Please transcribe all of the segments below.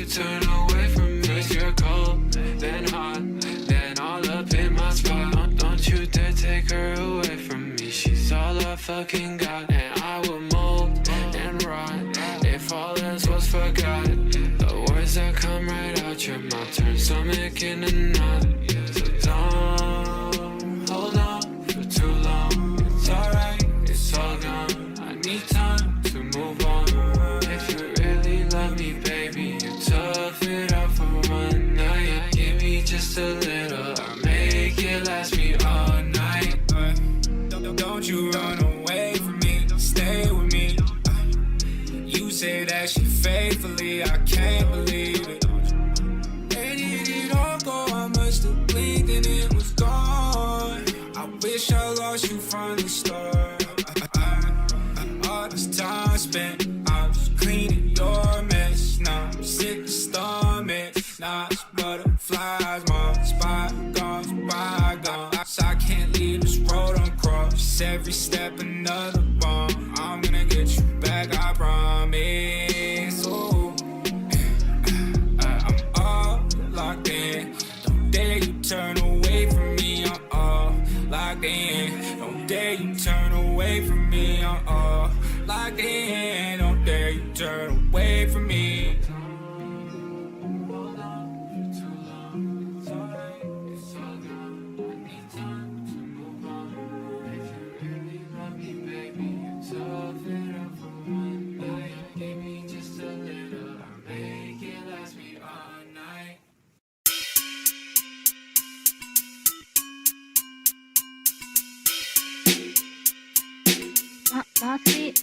turn away from me. Cause you're cold, then hot, then all up in my spot. Don't you dare take her away from me. She's all I fucking got. And I would mold and rot if all else was forgotten. The words that come right out your mouth turn stomach into knot. So don't hold on for too long. It's alright, it's all gone. I need time to move on. If you really love me, baby, you tough it out for one night. Give me just a little, I'll make it last me all night. Don't you run away from me, stay with me. You say that shit faithfully, I can't believe it. Where did it all go? I must have blinked and it was gone. I wish I lost you from the start. All this time spent, I was cleaning your mess. Now I'm sick of stomach. Now it's butterflies, my spot gone, bygones. I can't leave this road uncrossed. Every step another bomb. I'm gonna get you back, I promise. Ooh. I'm all locked in. Don't dare you turn away from me. I'm all locked in. Don't dare you turn away from me. I'm all locked in. Don't dare you turn away from me. Moxie.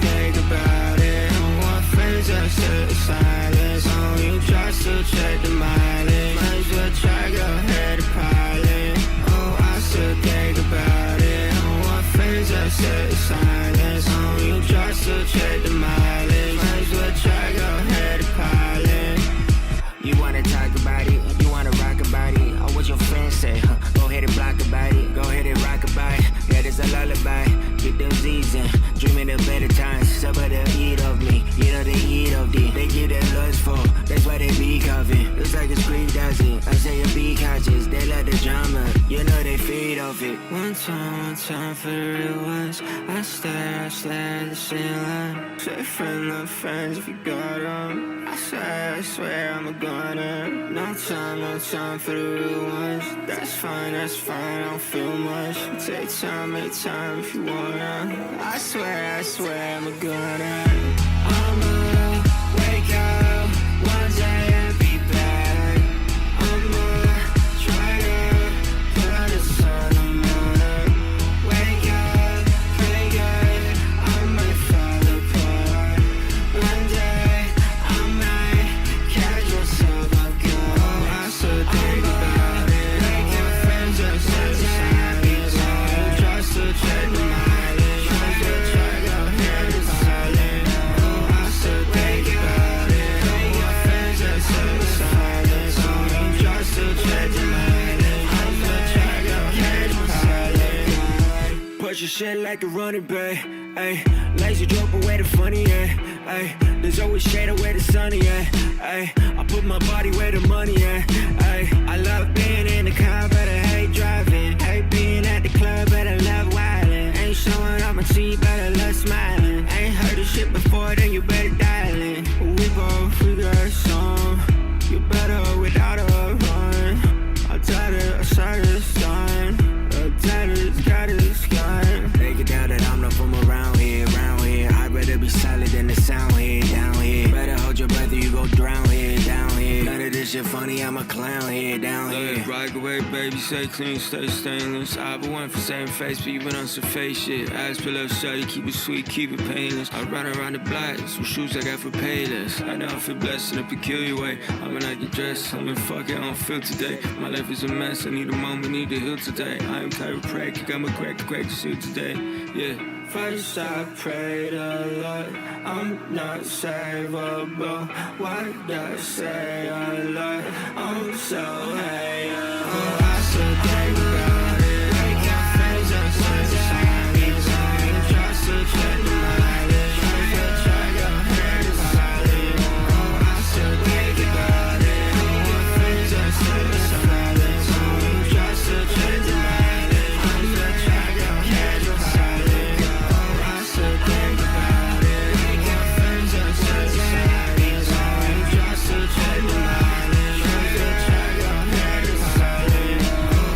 Think about it. I want friends that sit in silence. On you just to check the mileage. Might as well try, go ahead and pilot. Oh, I still think about it. I want friends that sit in silence. On you just to check the mileage. Might as well try, go ahead and pilot. You wanna talk about it? You wanna rock about it? Or what your friends say? Huh? Go ahead and block about it. Go ahead and rock about it. Yeah, there's a lullaby. Get them Z's in. Dreaming of better times. Somebody eat of me. You know they eat of thee. They get their lust for. That's why they be coughing. Looks like it's Greek, does it? I say you be conscious. They love the drama. You know they feed off it. One time for the real ones. I stare at the ceiling. Say friend, love friends if you got them. I swear I'm a goner. No time for the real ones. That's fine, I don't feel much. Take time if you wanna. I swear I'm a goner. I'ma wake up one day and be back. I'ma try to put on a your shit like a running back. Ay, lazy joke, but where the funny at? Ay, there's always shade of where the sunny at. Ay, I put my body where the money at. Ay, I love being in the car, but I hate driving. Hate being at the club, but I love wildin'. Ain't showing up my teeth, but I love smiling. Ain't heard this shit before, then you better dial in. We got a song. You better without a run. I tried it, I said it's done. I tried it, got it's gone. They can tell that I'm not from around here, around here. I'd rather be solid than the sound here, down here. Better hold your breath or you go drown here, down here. None of this shit funny, I'm a clown here, down here. Rock away, baby, stay clean, stay stainless. I been one for same face, but you been on some fake shit. Ass pull up, shawty, keep it sweet, keep it painless. I run around the block, some shoes I got for payless. I know I feel blessed in a peculiar way. I'ma not get dressed, I'm in fuck it, I don't feel today. My life is a mess, I need a moment, need to heal today. I am chiropractic, I'm a crack to see today, yeah. First I prayed a lot, I'm not savable. Why did I say a lot? I'm so hateable. I still think about it. I got friends on sunshine. Just to check the mileage. Try your hair to solid. I still think about it. I got friends on sunshine. Just to check the mileage. Try your hair to solid. I still think about it. I got friends on sunshine. Just to check the mileage. Try your hair to solid.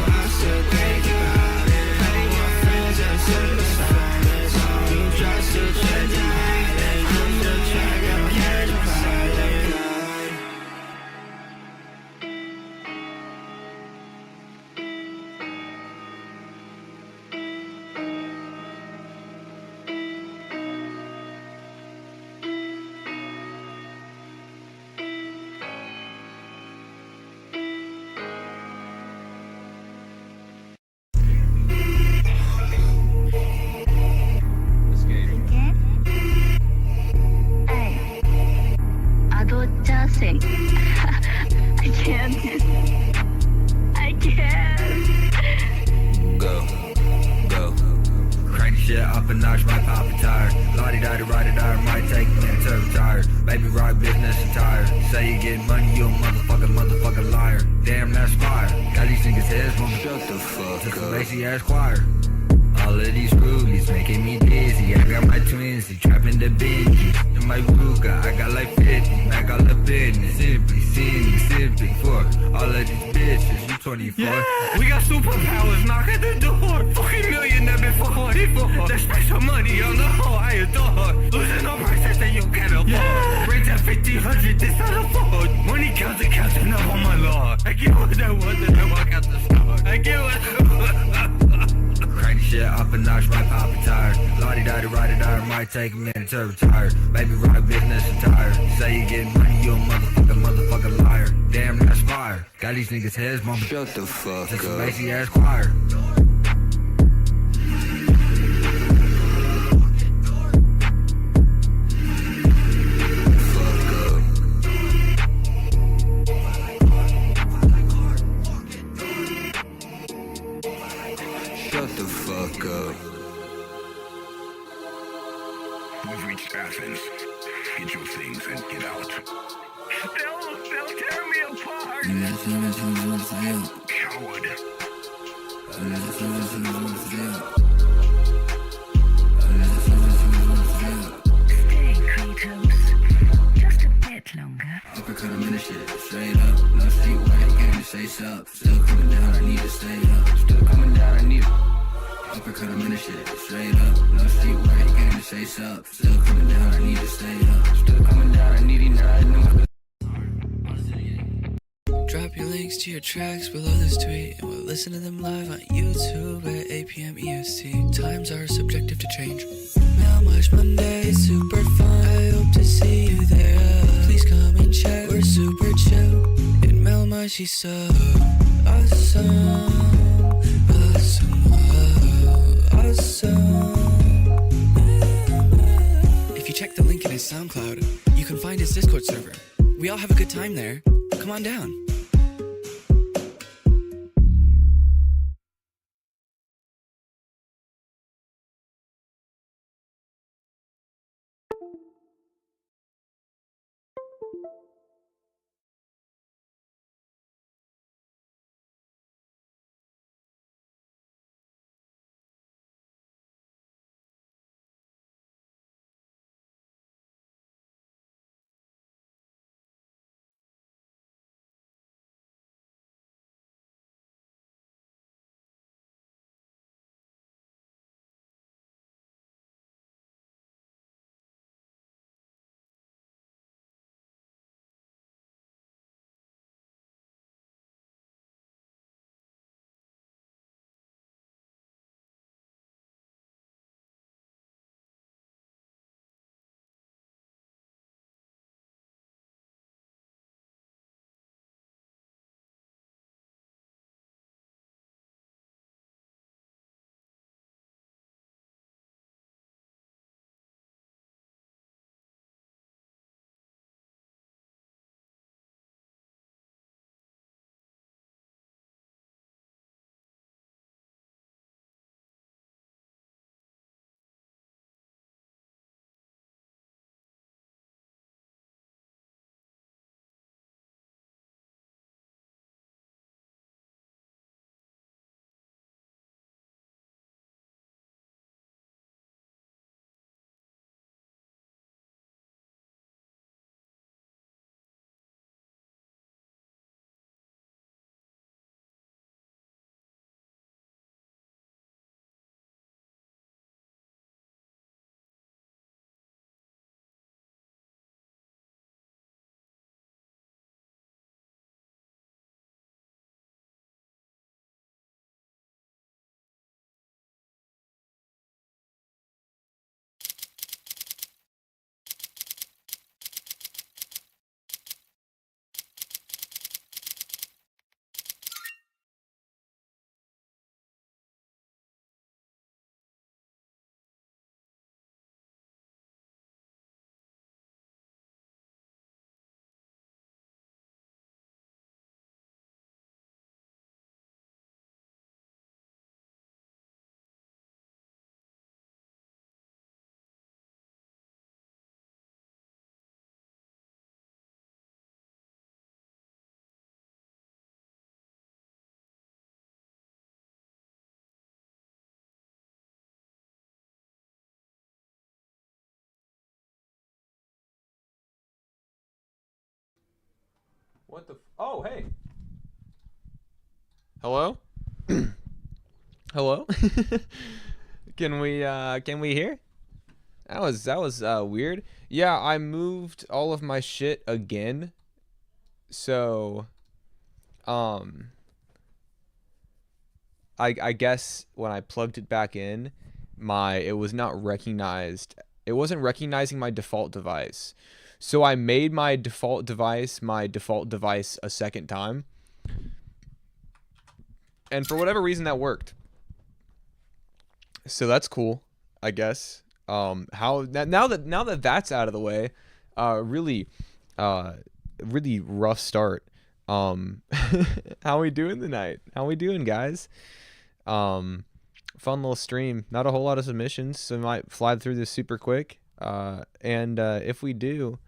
I still think about it. I got friends on sunshine. Just to check the mileage. Try your hair to solid. 아도짜생 I can't. Go. Crank the shit up a notch, might pop a tire. Lottie die to ride it out, might take a minute to retire. Baby rock business attire. Say you get money, you a motherfucking liar. Damn, that's fire. Got these niggas heads bumping. Shut the fuck up. Lazy ass choir. All of these rubies making me dizzy. I got my twins, they trapping the Benji. In my Ruga, I got like 50. Mac all the business. Simply for all of these bitches. You 24. Yeah, we got superpowers, knock at the door. Fucking millionaire before 44. There's special money on the whole, I adore. Losing no prices that you can't afford. Yeah. Rates at 50, this not afford. Money counting up on my lord. I get what I want and I walk out the store. I get what Crank the shit up a notch, might pop a tire. Lottie die to ride it out, might take a minute to retire. Baby rock business attire. Say you get money, you a motherfucking liar. Damn, that's fire. Got these niggas heads bumping. Shut the fuck Just a up. lazy ass choir. Shut the fuck up. We've reached Athens. Get your things and get out. They'll tear me apart. Coward. Stay Kratos. Just a bit longer. Uppercut him in the shit, straight up. No street where he came to say sup. Still coming down, I need to stay up. Still coming down, I need to. Uppercut him in the shit, straight up. No street where he came to say sup. Still coming down, I need to stay up. Still coming down, I need to know. Drop your links to your tracks below this tweet, and we'll listen to them live on YouTube at 8 p.m. EST. Times are subjective to change. Melmige Monday, super fun. I hope to see you there. Please come and chat. We're super chill. In Melmige, she's so awesome. If you check the link in his SoundCloud, you can find his Discord server. We all have a good time there. Come on down. What the? Oh, hey. Hello? Hello? Can we hear? That was weird. Yeah, I moved all of my shit again. So I guess when I plugged it back in, it was not recognized. It wasn't recognizing my default device. So I made my default device a second time. And for whatever reason that worked. So that's cool, I guess. Now that that's out of the way, really rough start. How we doing tonight? How we doing, guys? Fun little stream. Not a whole lot of submissions, so we might fly through this super quick. And if we do,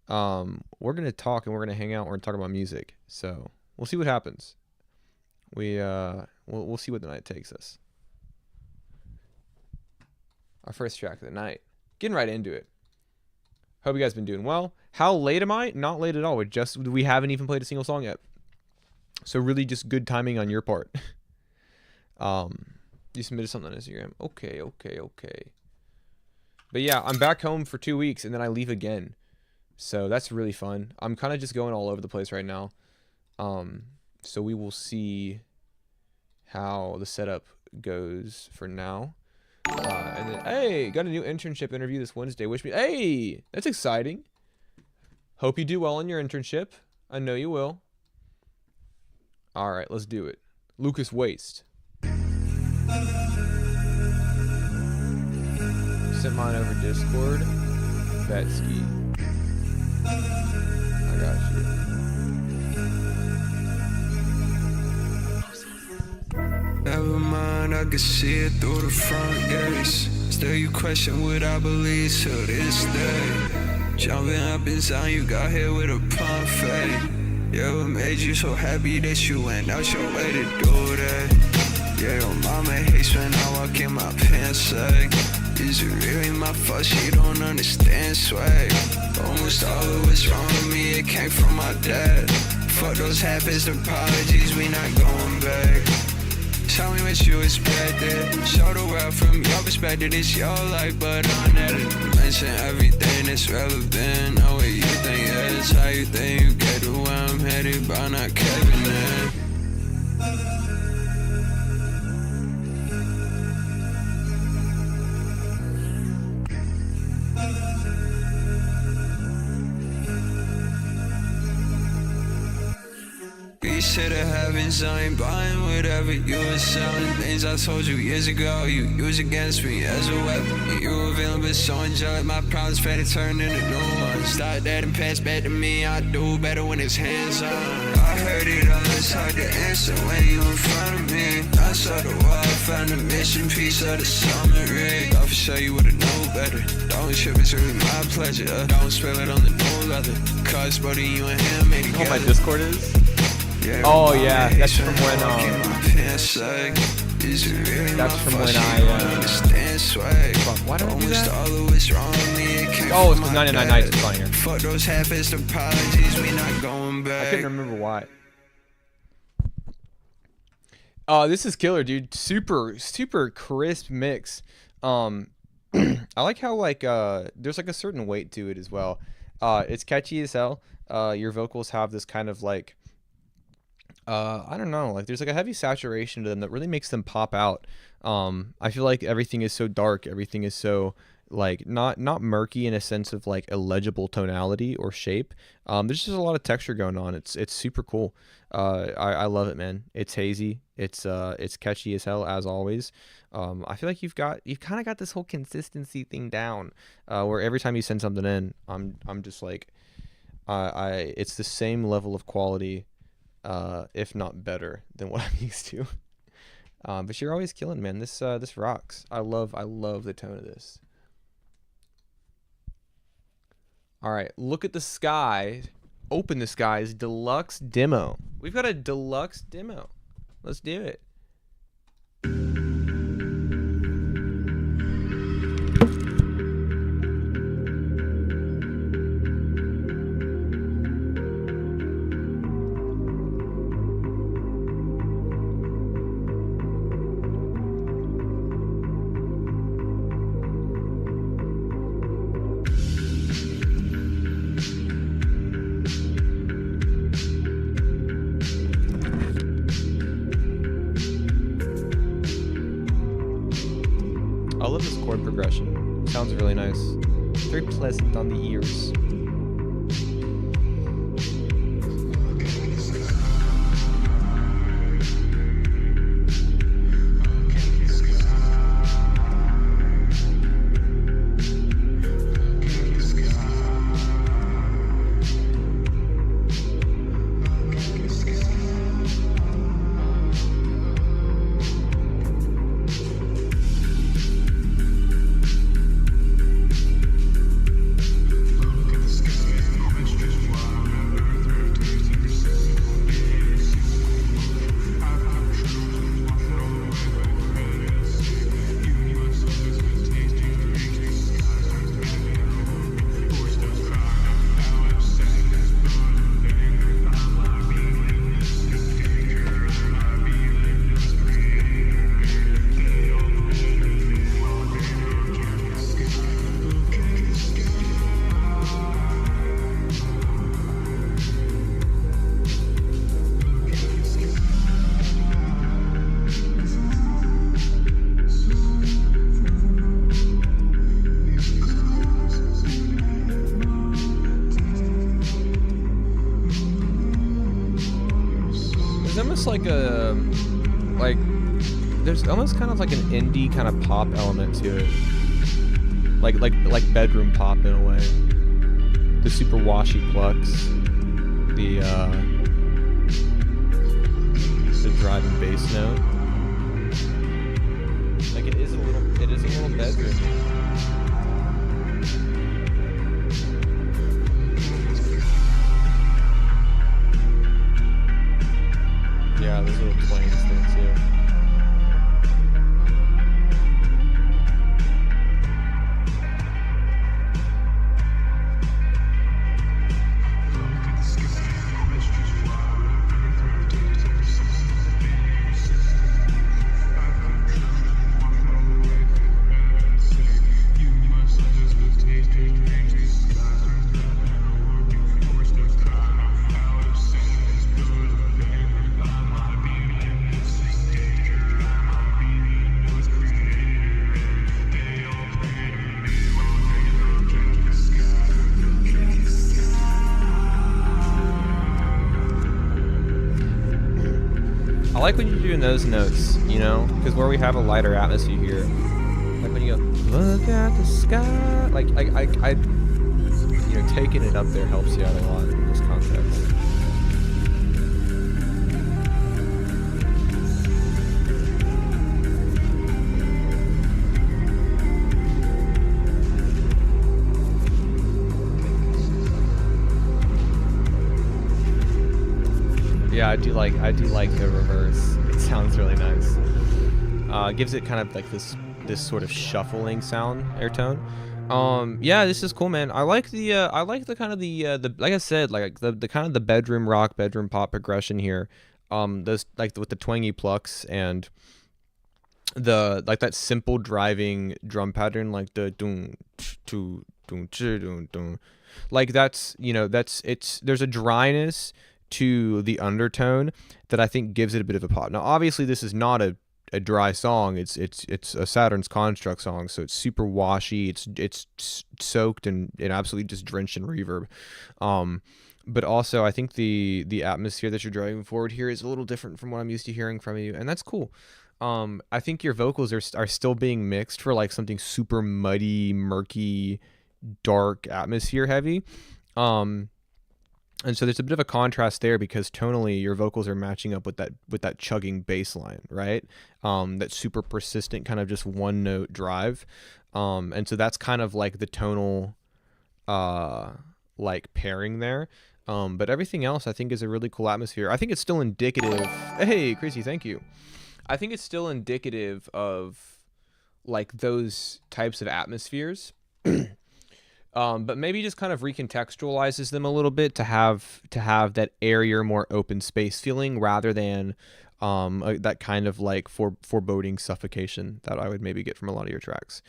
we're gonna talk and we're gonna hang out. We're gonna talk about music. So we'll see what happens. We'll see what the night takes us. Our first track of the night. Getting right into it. Hope you guys been doing well. How late am I? Not late at all. We haven't even played a single song yet. So really just good timing on your part. You submitted something on Instagram. Okay. But yeah, I'm back home for 2 weeks and then I leave again. So that's really fun. I'm kind of just going all over the place right now. So we will see how the setup goes for now. And then, hey, got a new internship interview this Wednesday. Wish me, hey, that's exciting. Hope you do well in your internship. I know you will. All right, let's do it. Lucas Waste. Sent mine over Discord. Betsky. I got you. Never mind, I can see it through the front gates. Still you question what I believe to this day. Jumping up inside, you got here with a pump fade. Yeah, what made you so happy that you went out your way to do that? Yeah, your mama hates when I walk in my pants sag. Is it really my fault she don't understand swag? Almost all of what's wrong with me, it came from my dad. Fuck those half-assed apologies, we not going back. Tell me what you expected. Show the world from your perspective, it's your life, but I never mention everything that's relevant. Know what you think is, how you think you get to where I'm headed, but not Kevin in. Reach to the heavens, I ain't buying whatever you were selling. Things I told you years ago, you use against me as a weapon. You were villain, but so enjoyed my problems, better turn into new ones. Start that and pass back to me, I do better when it's hands on. I heard it all, it's hard to answer when you in front of me. I saw the wall, found the mission piece of the summary. I'll for sure you would've known better. Don't trip, it's really my pleasure. Don't spill it on the new leather. Cause buddy, you and him made together. You know what my Discord is? Oh yeah, that's from when that's from when fuck, why did I do that? Oh, it's because 99 Nights is on here. Fuck those half-assed apologies, we not going back. I couldn't remember why. This is killer, dude. Super crisp mix. I like how there's like a certain weight to it as well. It's catchy as hell. Your vocals have this kind of like I don't know, like there's like a heavy saturation to them that really makes them pop out. I feel like everything is so dark, everything is so like not murky in a sense of like illegible tonality or shape. There's just a lot of texture going on. It's super cool. I love it, man. It's hazy. It's catchy as hell as always. I feel like you've kind of got this whole consistency thing down, where every time you send something in, I'm just like, it's the same level of quality, if not better than what I'm used to. But you're always killing, man. This rocks. I love the tone of this. All right, look at the sky. Open the skies. Deluxe demo. We've got a deluxe demo. Let's do it. chord progression. Sounds really nice. Very pleasant on the ears. There's almost kind of like an indie kind of pop element to it, like bedroom pop in a way. The super washy plucks, the driving bass note. Like it is a little bedroom. Yeah, there's little twangs there too. I like when you're doing those notes, you know, because where we have a lighter atmosphere here, like when you go, look at the sky, like I you know, taking it up there helps you out a lot in this context. Yeah, I do like the reverse. It sounds really nice. Gives it kind of like this sort of shuffling sound, air tone. Yeah, this is cool, man. I like the kind of the like I said, like the kind of the bedroom rock, bedroom pop progression here. Those like with the twangy plucks and the like that simple driving drum pattern, like the doom to doom doom doom. Like that's, you know, there's a dryness to the undertone that I think gives it a bit of a pop. Now, obviously, this is not a dry song. It's a Saturn's Construct song, so it's super washy. It's soaked and absolutely just drenched in reverb. But also, I think the atmosphere that you're driving forward here is a little different from what I'm used to hearing from you, and that's cool. I think your vocals are still being mixed for like something super muddy, murky, dark, atmosphere heavy. And so there's a bit of a contrast there because tonally your vocals are matching up with that chugging bass line, right? That super persistent kind of just one note drive. And so that's kind of like the tonal like pairing there. But everything else I think is a really cool atmosphere. I think it's still indicative. Hey, Chrissy, thank you. I think it's still indicative of like those types of atmospheres. But maybe just kind of recontextualizes them a little bit to have that airier, more open space feeling rather than that kind of like foreboding suffocation that I would maybe get from a lot of your tracks.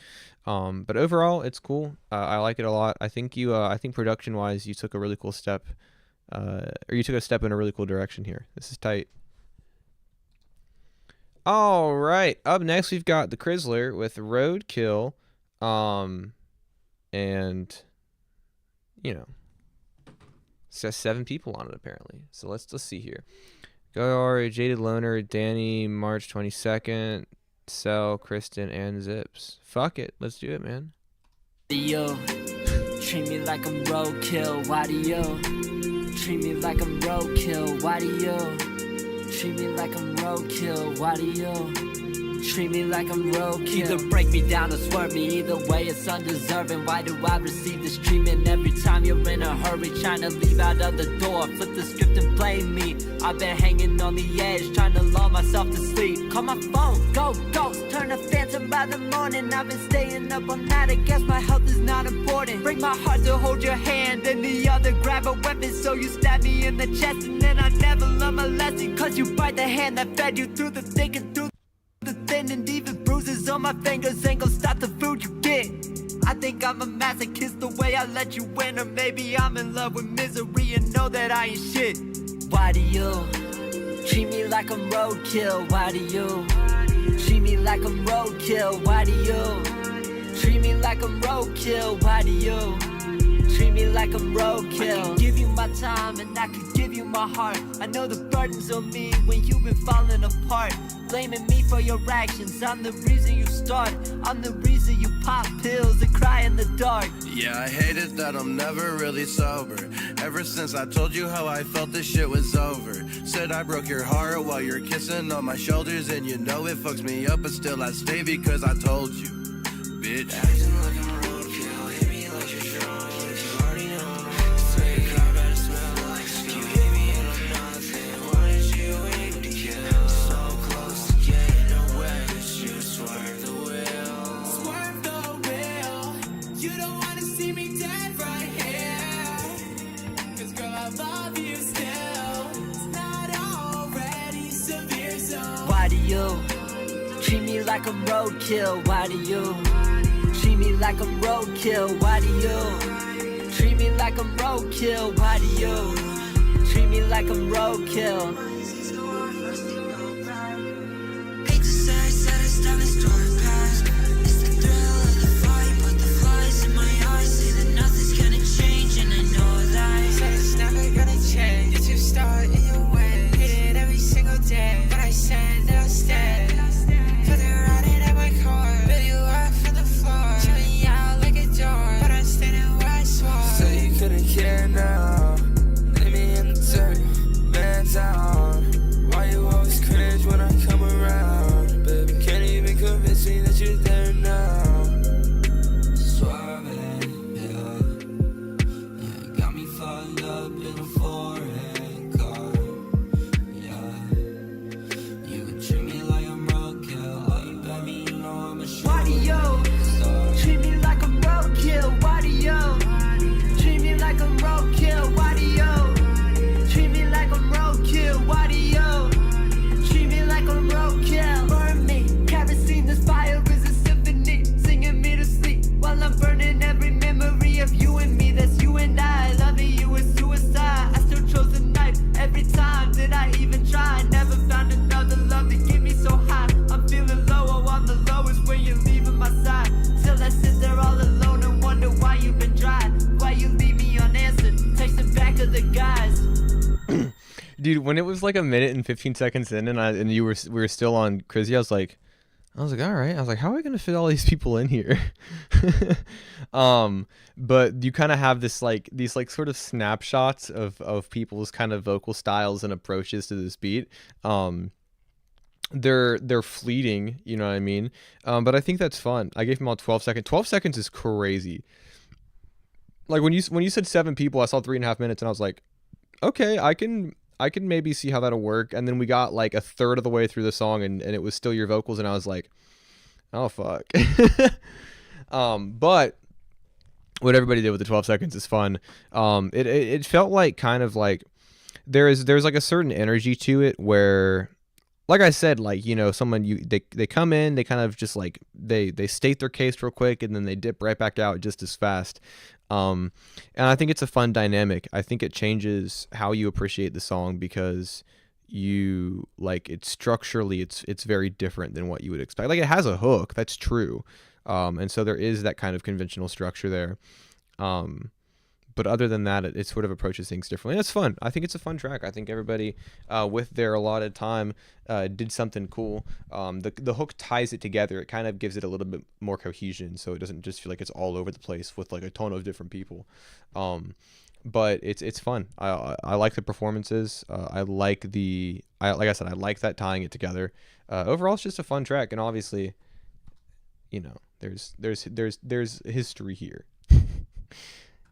But overall, it's cool. I like it a lot. I think I think production wise, you took a really cool step, or you took a step in a really cool direction here. This is tight. All right, up next we've got the Chrysler with Roadkill. And you know, it says 7 people on it apparently. So let's see here. Go Jaded Loner, Danny, March 22nd, Cell, Kristen, and Zips. Fuck it, let's do it, man. Yo, treat me like I'm roadkill. Why do you treat me like I'm roadkill? Why do you treat me like I'm roadkill? Why do you treat me like I'm roadkill? Either break me down or swerve me, either way it's undeserving. Why do I receive this treatment every time you're in a hurry, trying to leave out of the door? Flip the script and play me. I've been hanging on the edge, trying to lull myself to sleep. Call my phone, go ghost, turn a phantom by the morning. I've been staying up all night, I guess my health is not important. Break my heart to hold your hand, and the other grab a weapon, so you stab me in the chest. And then I never learn my lesson, cause you bite the hand that fed you through the thick and through the thin, and even bruises on my fingers ain't gon' stop the food you get. I think I'm a masochist the way I let you win, or maybe I'm in love with misery and know that I ain't shit. Why do you treat me like I'm roadkill? Why do you treat me like I'm roadkill? Why do you treat me like I'm roadkill? Why do you treat me like I'm roadkill? I can give you my time and I can give you my heart. I know the burden's on me when you've been falling apart. Blaming me for your actions, I'm the reason you start. I'm the reason you pop pills and cry in the dark. Yeah, I hate it that I'm never really sober. Ever since I told you how I felt, this shit was over. Said I broke your heart while you're kissing on my shoulders, and you know it fucks me up, but still I stay because I told you, bitch. Acting like I'm roadkill, hit me like you're drunk. You already know. Swear your car better smell like snow. You hit me and I'm nothing. Why did you aim to kill? So close to getting away, but you swerve the wheel. Swerve the wheel. You don't wanna see me dead right here. Cause girl, I love you still. It's not already severe, so why do you treat me like I'm roadkill? Why do you treat me like I'm roadkill? Why do you treat me like I'm roadkill? Why do you treat me like I'm roadkill? Hate to say I said it's time to start past. It's the thrill of the fight, but the flies in my eyes say that nothing's gonna change, and I know that. said it's never gonna change. It's your start in your way. Hit it every single day, but I said that I'll stay. Put it right at my car. Build you up from the floor. Show me out like a door, but I'm standing where I swore. So you couldn't care now. Leave me in the dirt, man down. Why you always cringe when I come around? Baby, can't even convince me that you're there now. Swerving, yeah, got me fucked up in a foreign car. Yeah, you would treat me like I'm roadkill. Oh, you baby, you know I'm a shit. Why do you treat me like I'm roadkill? Why do you treat me like I'm roadkill? Why do you treat me like I'm roadkill? Why do you treat me like I'm roadkill? Burn me, kerosene, this fire is a symphony, singing me to sleep while I'm burning every memory of you and me. That's you and I, loving you is suicide. I still chose the knife every time that I even try. Never found another love to get me so high. I'm feeling low on the lowest when you're leaving my side. Still I sit there all alone and wonder why you've been dry. Why you leave me unanswered, texting back of the guys. Dude, when it was like a minute and 15 seconds in, and we were still on Crizzy, I was like, all right. I was like, how are we gonna fit all these people in here? But you kind of have these sort of snapshots of people's kind of vocal styles and approaches to this beat. They're fleeting, you know what I mean? But I think that's fun. I gave them all 12 seconds. 12 seconds is crazy. Like when you said 7 people, I saw 3.5 minutes, and I was like, okay, I can maybe see how that'll work. And then we got like a third of the way through the song, and it was still your vocals, and I was like, oh fuck. But what everybody did with the 12 seconds is fun. It felt like kind of like there's like a certain energy to it where, like I said, like, you know, they come in, they kind of just like they state their case real quick, and then they dip right back out just as fast. And I think it's a fun dynamic. I think it changes how you appreciate the song, because you like it structurally, it's very different than what you would expect. Like, it has a hook, that's true. And so there is that kind of conventional structure there. But other than that, it sort of approaches things differently. And it's fun. I think it's a fun track. I think everybody, with their allotted time, did something cool. The hook ties it together. It kind of gives it a little bit more cohesion, so it doesn't just feel like it's all over the place with like a ton of different people. But it's fun. I like the performances. I like like I said, I like that tying it together. Overall, it's just a fun track, and obviously, you know, there's history here.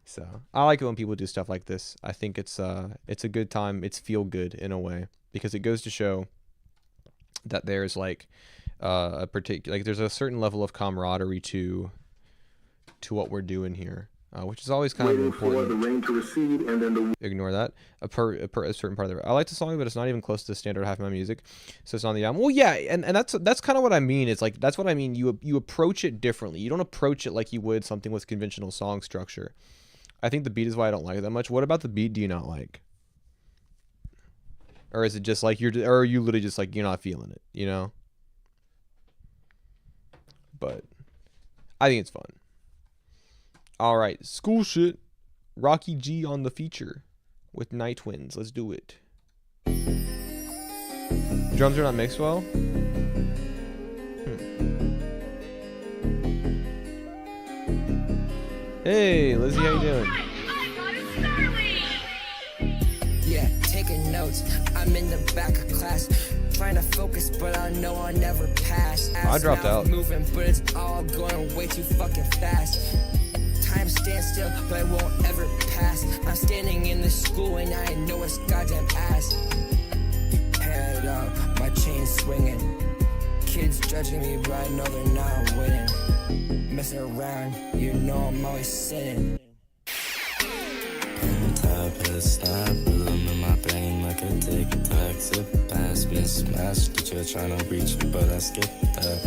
So I like it when people do stuff like this. I think it's a good time. It's feel good in a way, because it goes to show that there's like there's a certain level of camaraderie to what we're doing here, which is always kind of important. For the rain to recede and then ignore that a certain part of it. I like the song, but it's not even close to the standard half of my music, so it's on the album. Well, yeah, and that's kind of what I mean. It's like that's what I mean. You approach it differently. You don't approach it like you would something with conventional song structure. I think the beat is why I don't like it that much. What about the beat do you not like? Or is it just like or are you literally just like you're not feeling it, you know? But I think it's fun. All right, school shit. Rocky G on the feature with Night Winds. Let's do it. Drums are not mixed well. Hey, Lizzie, how you doing? Yeah, taking notes. I'm in the back of class, trying to focus, but I know I'll never pass. I dropped out. Moving, but it's all going way too fucking fast. Time stands still, but it won't ever pass. I'm standing in the school and I know it's goddamn ass. Head up, my chain swinging. Kids judging me, but I know they're not winning. Messing around, you know I'm always sinning. Top head snap, rhythm in my brain like a tic-tac. Zip past me, smash, that you're trying to reach me, but I skip that.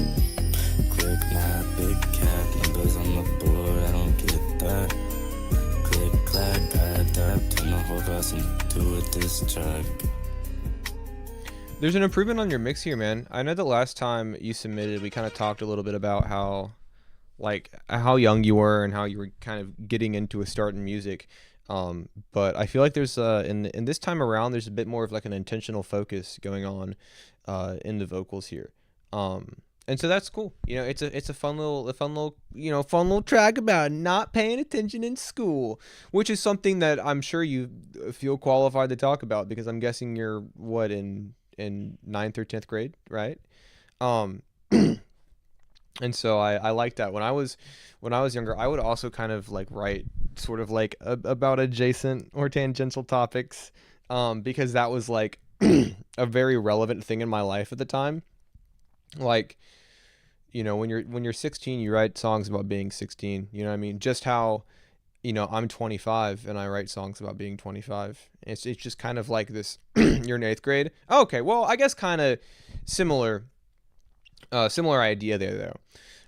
Quick map, big cat, numbers on the board, I don't get that. Click, clack, I adapt, turn the whole verse into a diss track. There's an improvement on your mix here, man. I know that last time you submitted, we kind of talked a little bit about how young you were and how you were kind of getting into a start in music. But I feel like there's in this time around, there's a bit more of like an intentional focus going on in the vocals here. And so that's cool. You know, it's a fun little track about not paying attention in school, which is something that I'm sure you feel qualified to talk about, because I'm guessing you're in 9th or 10th grade, right? And so I like that. When I was younger, I would also kind of like write sort of like about adjacent or tangential topics, because that was like a very relevant thing in my life at the time. Like, you know, when you're 16, you write songs about being 16. You know what I mean? Just how, you know, I'm 25 and I write songs about being 25. It's just kind of like this. You're in 8th grade. Okay, well, I guess kind of similar idea there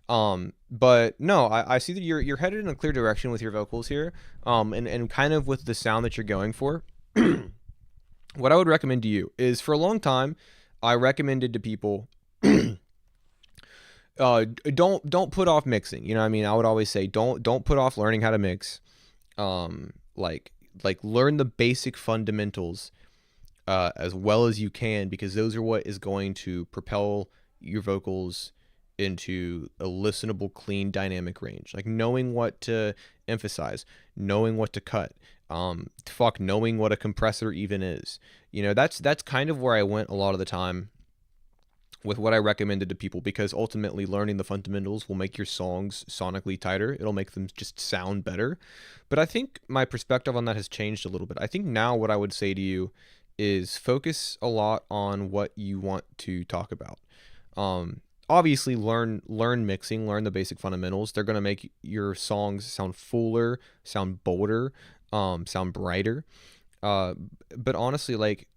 though. But no, I see that you're headed in a clear direction with your vocals here, and kind of with the sound that you're going for. What I would recommend to you is, for a long time, I recommended to people, don't put off mixing. You know what I mean? I would always say, don't put off learning how to mix. Like learn the basic fundamentals as well as you can, because those are what is going to propel your vocals into a listenable, clean, dynamic range. Like knowing what to emphasize, knowing what to cut, knowing what a compressor even is. You know, that's kind of where I went a lot of the time with what I recommended to people, because ultimately learning the fundamentals will make your songs sonically tighter. It'll make them just sound better. But I think my perspective on that has changed a little bit. I think now what I would say to you is focus a lot on what you want to talk about. Obviously learn mixing, learn the basic fundamentals. They're going to make your songs sound fuller, sound bolder, sound brighter. But honestly, like,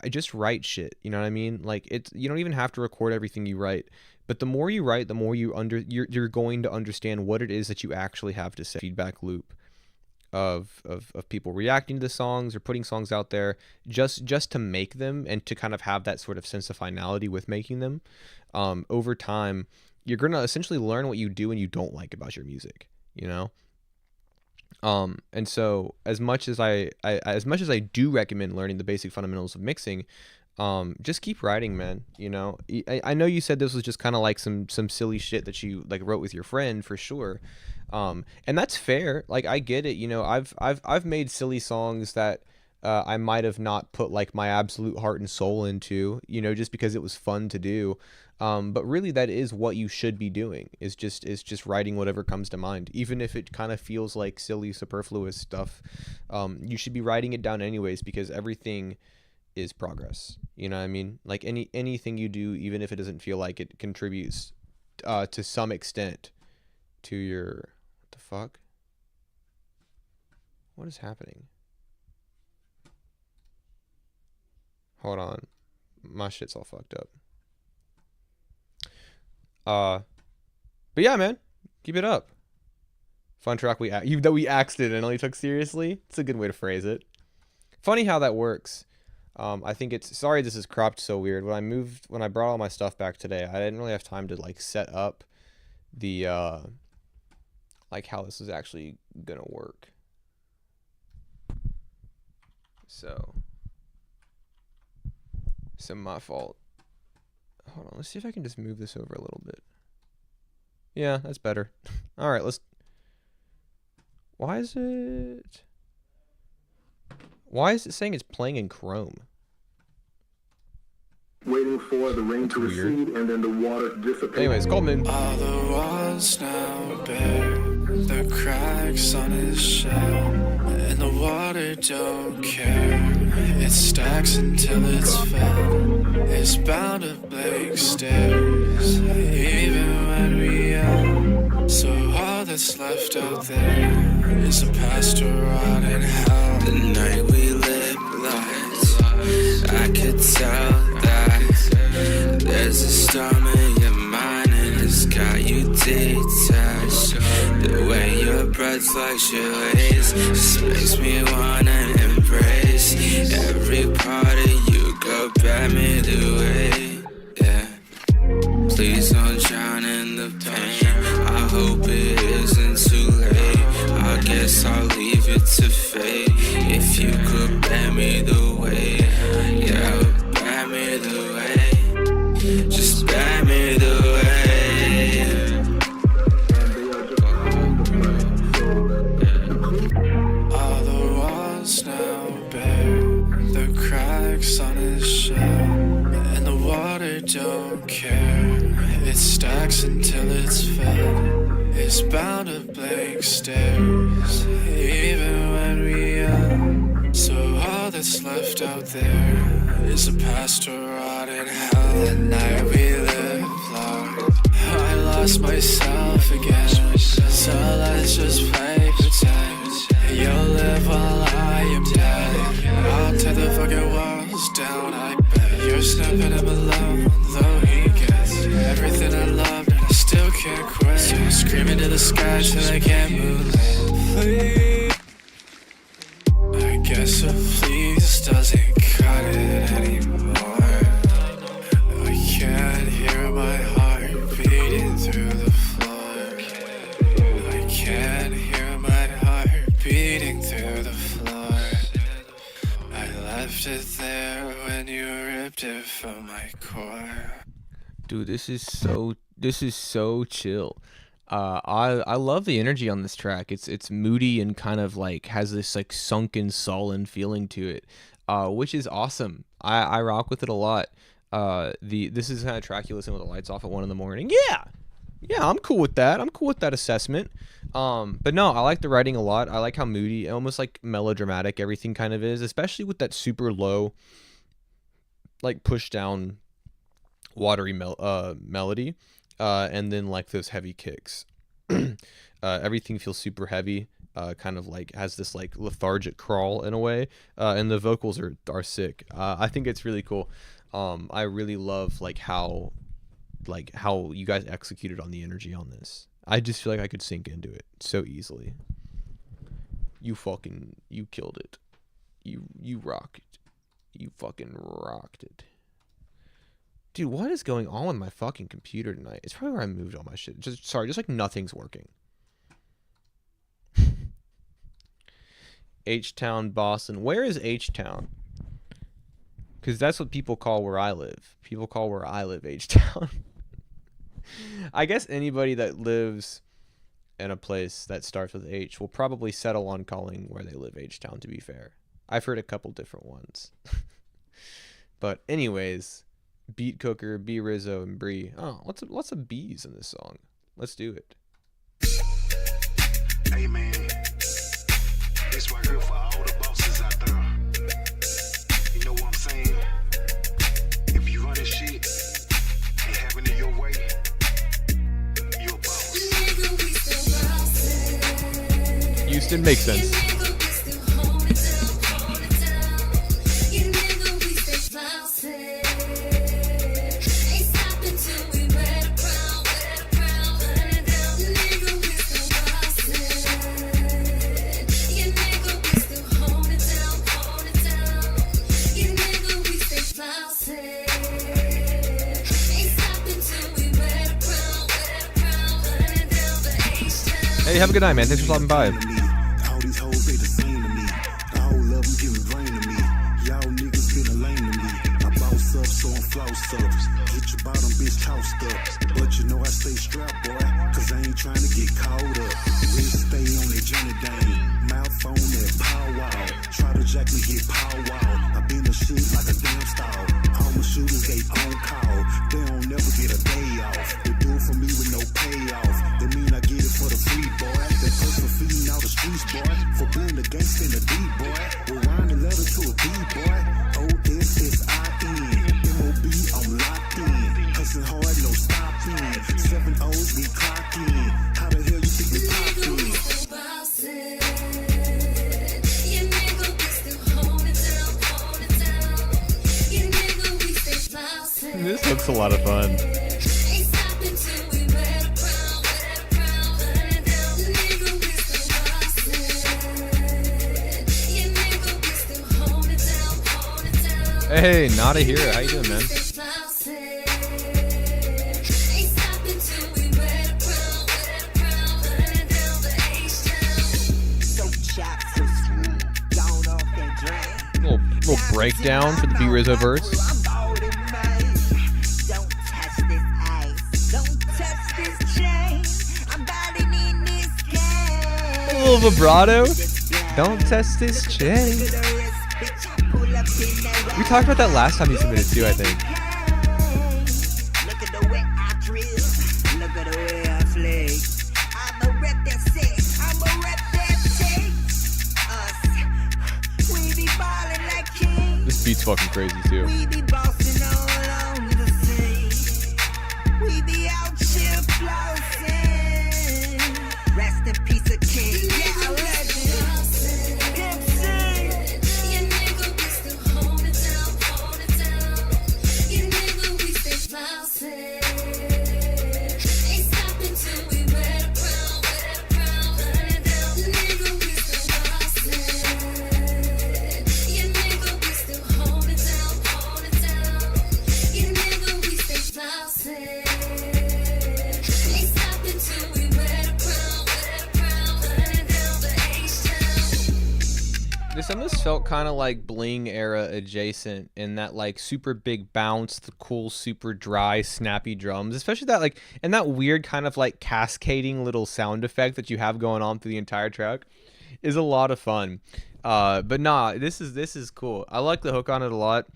I just write shit, you know what I mean? Like, you don't even have to record everything you write, but the more you write, the more you're going to understand what it is that you actually have to say. Feedback loop of people reacting to the songs or putting songs out there just to make them, and to kind of have that sort of sense of finality with making them. Over time, you're gonna essentially learn what you do and you don't like about your music, you know. And so as much as I do recommend learning the basic fundamentals of mixing, just keep writing, man. You know, I know you said this was just kind of like some silly shit that you like wrote with your friend for sure. And that's fair. Like, I get it. You know, I've made silly songs that I might have not put like my absolute heart and soul into, you know, just because it was fun to do. But really, that is what you should be doing, is just writing whatever comes to mind, even if it kind of feels like silly, superfluous stuff. You should be writing it down anyways, because everything is progress. You know what I mean? Like anything you do, even if it doesn't feel like it, contributes to some extent to your... What the fuck? What is happening? Hold on. My shit's all fucked up. But yeah, man, keep it up. Fun track that we accidentally took seriously. It's a good way to phrase it. Funny how that works. I think it's... Sorry this is cropped so weird. When I brought all my stuff back today, I didn't really have time to like set up the like how this is actually gonna work. So my fault. Hold on, let's see if I can just move this over a little bit. Yeah, that's better. All right, let's... Why is it saying it's playing in Chrome? Waiting for the rain to recede and then the water to dissipate. Anyways, Coleman. All the walls now bare, the cracks on his shell, and the water don't care. It stacks until it's filled. It's bound to blank stares, even when we are. So all that's left out there is a past to rot in hell. The night we lit lights, I could tell that there's a storm in your mind and it's got you detached. The way your breath fluctuates just makes me wanna embrace every part of you. Go bat me the way, yeah. Please don't drown in the pain. I hope it isn't too late. I guess I'll leave it to fate. If you could bear me the way, yeah, bear me the way. Just bear me the way. All the walls now bare, the cracks on his shell, and the water don't care. It stacks until it's filled. It's bound to blank stares, even when we are. So all that's left out there is a past to rot in hell. The night we lived long, I lost myself again. So let's just play pretend. You'll live while I am dead. I'll tear the fucking walls down, I bet. You're snapping him alone, though he gets everything I loved and I still can't quit. So I'm screaming to the sky till I can't move. Please. I guess a please doesn't cut it anymore. I can't hear my heart beating through the floor. I can't hear my heart beating through the floor. I left it there when you ripped it from my core. Dude, this is so chill. I love the energy on this track. It's moody and kind of like has this like sunken, sullen feeling to it, which is awesome. I rock with it a lot. This is the kind of track you listen with the lights off at 1 a.m. Yeah, I'm cool with that. I'm cool with that assessment. But no, I like the writing a lot. I like how moody, almost like melodramatic everything kind of is, especially with that super low, like push down, watery melody, and then like those heavy kicks. Everything feels super heavy, kind of like has this like lethargic crawl in a way, and the vocals are sick. I think it's really cool. I really love like how you guys executed on the energy on this. I just feel like I could sink into it so easily. You killed it. You rocked. You fucking rocked it. Dude, what is going on with my fucking computer tonight? It's probably where I moved all my shit. Just like nothing's working. H-Town, Boston. Where is H-Town? Because that's what people call where I live. People call where I live H-Town. I guess anybody that lives in a place that starts with H will probably settle on calling where they live H-Town, to be fair. I've heard a couple different ones. But anyways, Beat Cooker, B Rizzo, and Bree. Oh, lots of B's in this song. Let's do it. Hey man, this right here for all the bosses out there. You know what I'm saying? If you running shit and having it your way, you a boss. Houston makes sense. Hey, have a good night, man. Thanks for stopping by. All these hoes, they the same to me. The whole love them giving brain to me. Y'all niggas been a lame to me. I boss up, so I'm floss up. Get your bottom bitch tossed up. But you know I stay strapped, boy. Cause I ain't trying to get caught up. Wrist stay on that Johnny Dane. Mouth on that powwow. Try to jack me, get powwow. I been the shit like a damn stall. All my shooters, they on call. They don't never get a day off. They do it for me with no payoff. They mean I get it for the free, boy. They purse for feeding out the streets, boy. For being the gangsta in the D, boy. Rewind the letter to a B, boy. OSSIN. MOB, I'm locked in. Hustling hard, no stopping. 7 O's, we clock in. How the hell you think we poppin'? This looks a lot of fun. Hey, not a hero. How you doing, man? Little breakdown for the B Rizzo verse. A little vibrato. Don't test this chain. We talked about that last time you submitted too, I think. Look at the way I drill. Look at the way I flex. I'm a rep that sex. I'm a rep that takes us. We be ballin' like kings. This beat's fucking crazy too. We be bossing all on the scene. We be out here flossing. Rest in peace of king. Yeah, legend. This almost felt kind of like Bling era adjacent in that like super big bounce, the cool super dry snappy drums, especially that like and that weird kind of like cascading little sound effect that you have going on through the entire track is a lot of fun. But nah, this is cool. I like the hook on it a lot.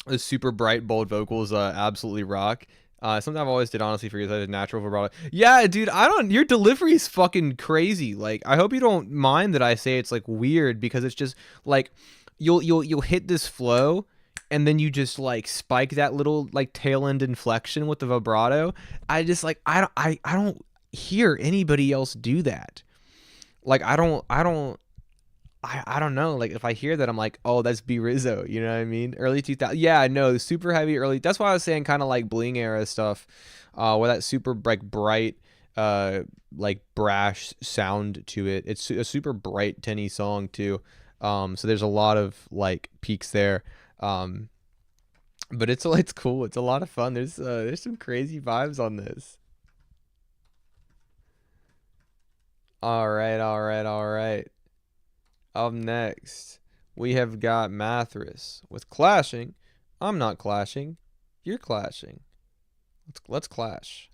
The super bright bold vocals absolutely rock. Something I've always did honestly for years. I did natural vibrato. Yeah, dude, your delivery is fucking crazy. Like, I hope you don't mind that I say it's like weird because it's just like you'll hit this flow and then you just like spike that little like tail end inflection with the vibrato. I just like I don't hear anybody else do that. Like I don't know. Like if I hear that, I'm like, oh, that's B Rizzo. You know what I mean? Early 2000. Yeah, I know. Super heavy early. That's why I was saying kind of like Bling era stuff, where that super like bright, like brash sound to it. It's a super bright, tinny song too. So there's a lot of like peaks there. But it's cool. It's a lot of fun. There's some crazy vibes on this. All right. Up next, we have got Mathras with Clashing. I'm not clashing. You're clashing. Let's clash.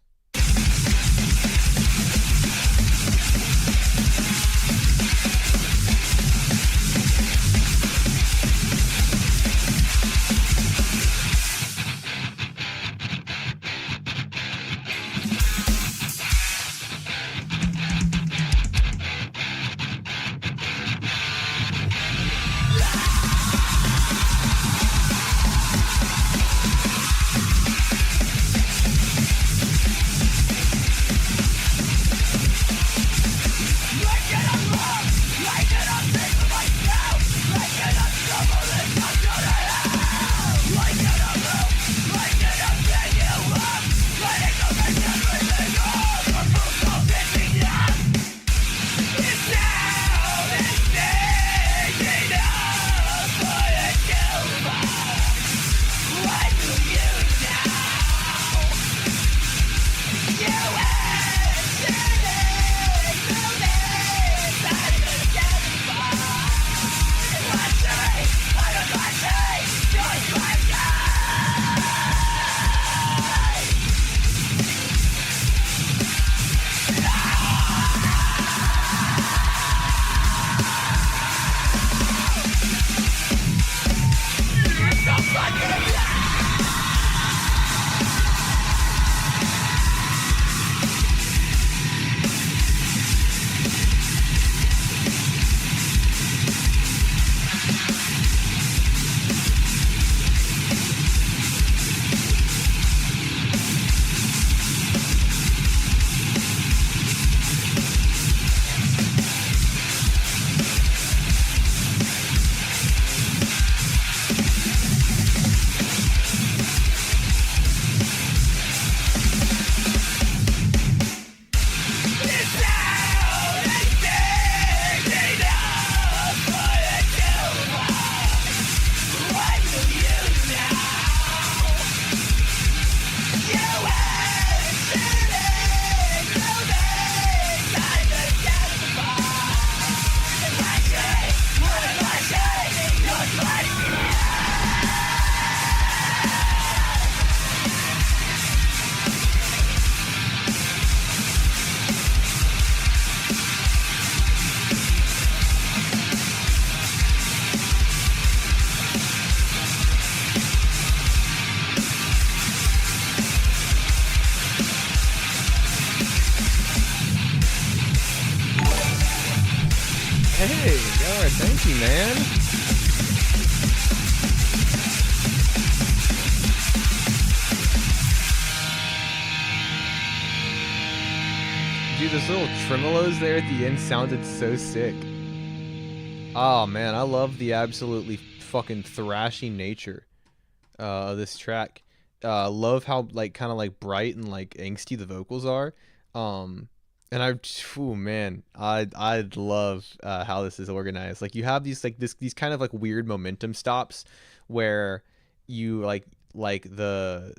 Hey, alright, thank you, man. Dude, those little tremolos there at the end sounded so sick. Oh man, I love the absolutely fucking thrashy nature of this track. Love how like kind of like bright and like angsty the vocals are. And man, I love how this is organized. Like you have these these kind of like weird momentum stops where you like the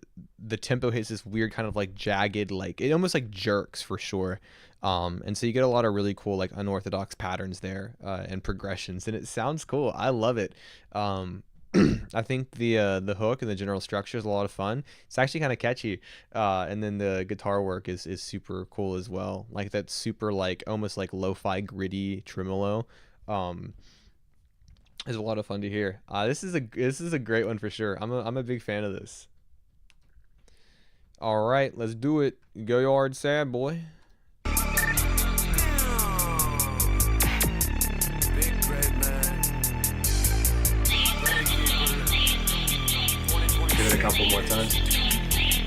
tempo hits this weird kind of like jagged, like it almost like jerks for sure. And so you get a lot of really cool like unorthodox patterns there and progressions, and it sounds cool. I love it. I think the hook and the general structure is a lot of fun. It's actually kind of catchy, and then the guitar work is super cool as well. Like that super like almost like lo-fi gritty tremolo is a lot of fun to hear. This is a great one for sure. I'm a big fan of this. All right, let's do it. Go yard, sad boy. Give it a couple more times.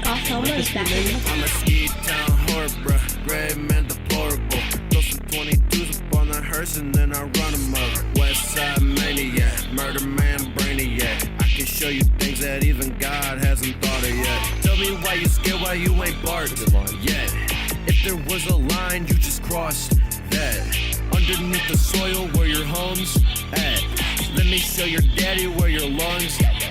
I'm a ski town whore, bruh. Gray man deplorable. Throw some 22s up on the hearse and then I run them up. West side maniac, murder man brainiac. I can show you things that even God hasn't thought of yet. Tell me why you scared, why you ain't barked yet. If there was a line, you just crossed that. Underneath the soil where your home's at. Let me show your daddy where your lungs at.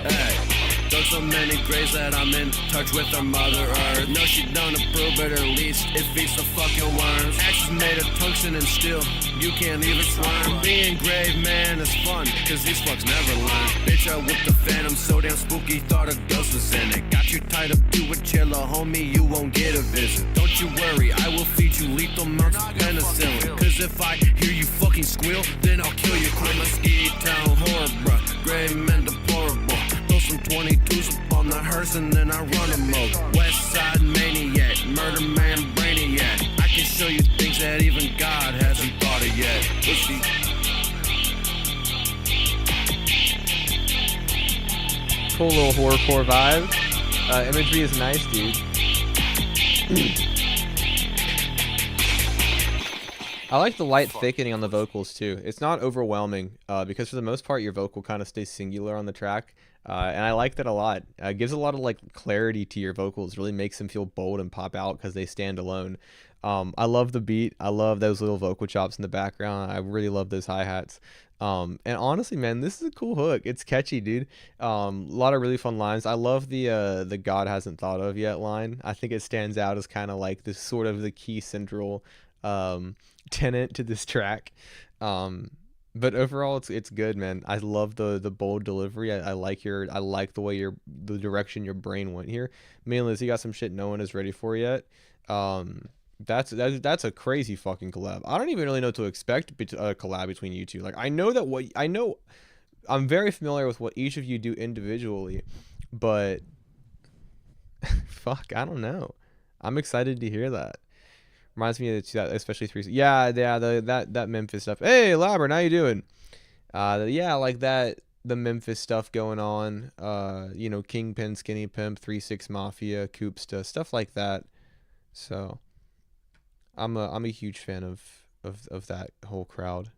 Don't so many graves that I'm in touch with our mother earth. No, she don't approve, but at least it feeds the fucking worms. Axes made of tungsten and steel, you can't even swarm. Being grave, man, is fun, cause these fucks never learn. Bitch, I whipped the phantom, so damn spooky, thought a ghost was in it. Got you tied up to a chair, little homie, you won't get a visit. Don't you worry, I will feed you lethal amounts of penicillin. Cause if I hear you fucking squeal, then I'll kill you quick. Mosquito horror, bruh, grave men deplorable. Throw some 22s up on the hearse and then I run amok. West side maniac, murder man brainiac. I can show you things that even God hasn't thought of yet. Pussy. Cool little horrorcore vibe. Imagery is nice, dude. I like the light thickening on the vocals too. It's not overwhelming because for the most part your vocal kind of stays singular on the track, and I like that a lot. It gives a lot of like clarity to your vocals. Really makes them feel bold and pop out because they stand alone. I love the beat. I love those little vocal chops in the background. I really love those hi-hats. And honestly, man, this is a cool hook. It's catchy, dude. A lot of really fun lines. I love the God hasn't thought of yet line. I think it stands out as kind of like this sort of the key central tenet to this track. But overall it's good, man. I love the bold delivery. I like the way the direction your brain went here. Mainly is you got some shit no one is ready for yet. That's a crazy fucking collab. I don't even really know what to expect a collab between you two. Like I know I'm very familiar with what each of you do individually, but fuck, I don't know. I'm excited to hear that. Reminds me of that, especially that Memphis stuff. Hey, Labern, how you doing? Like that, the Memphis stuff going on. Kingpin, Skinny Pimp, 3-6 Mafia, Koopsta, stuff like that. So, I'm a huge fan of that whole crowd.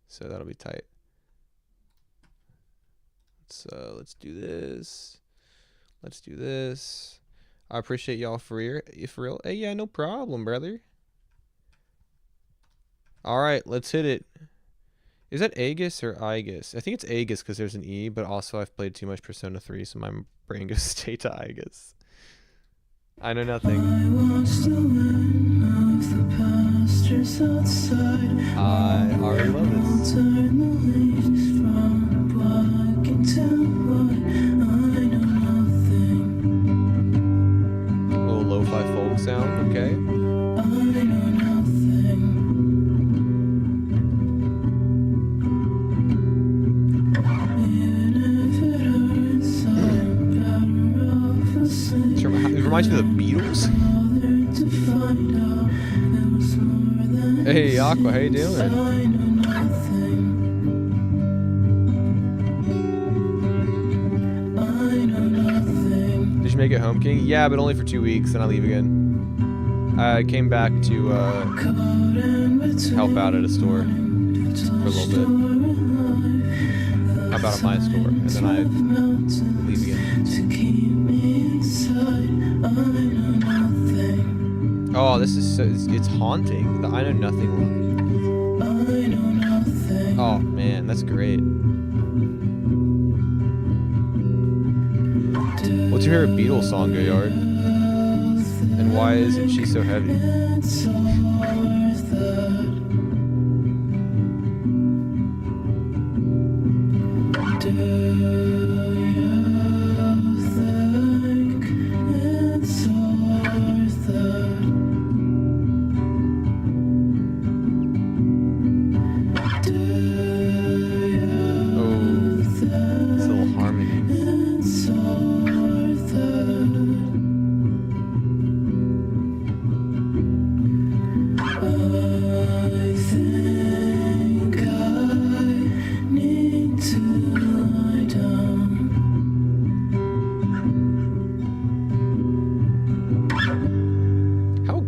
So that'll be tight. Let's do this. Let's do this. I appreciate y'all for real. Hey, yeah, no problem, brother. All right, let's hit it. Is that Aegis or Aegis? I think it's Aegis because there's an E, but also I've played too much Persona 3, so my brain goes straight to Aegis. I know nothing. I already love this. Little lo-fi folk sound, okay. It reminds me of the Beatles. Hey, Aqua, how you doing? Did you make it home, King? Yeah, but only for 2 weeks, then I leave again. I came back to help out at a store for a little bit. Help out at my store, and then I leave again. Oh, this is it's haunting. The I know nothing line. Oh man, that's great. What's your favorite Beatles song, Goyard? And why isn't she so heavy?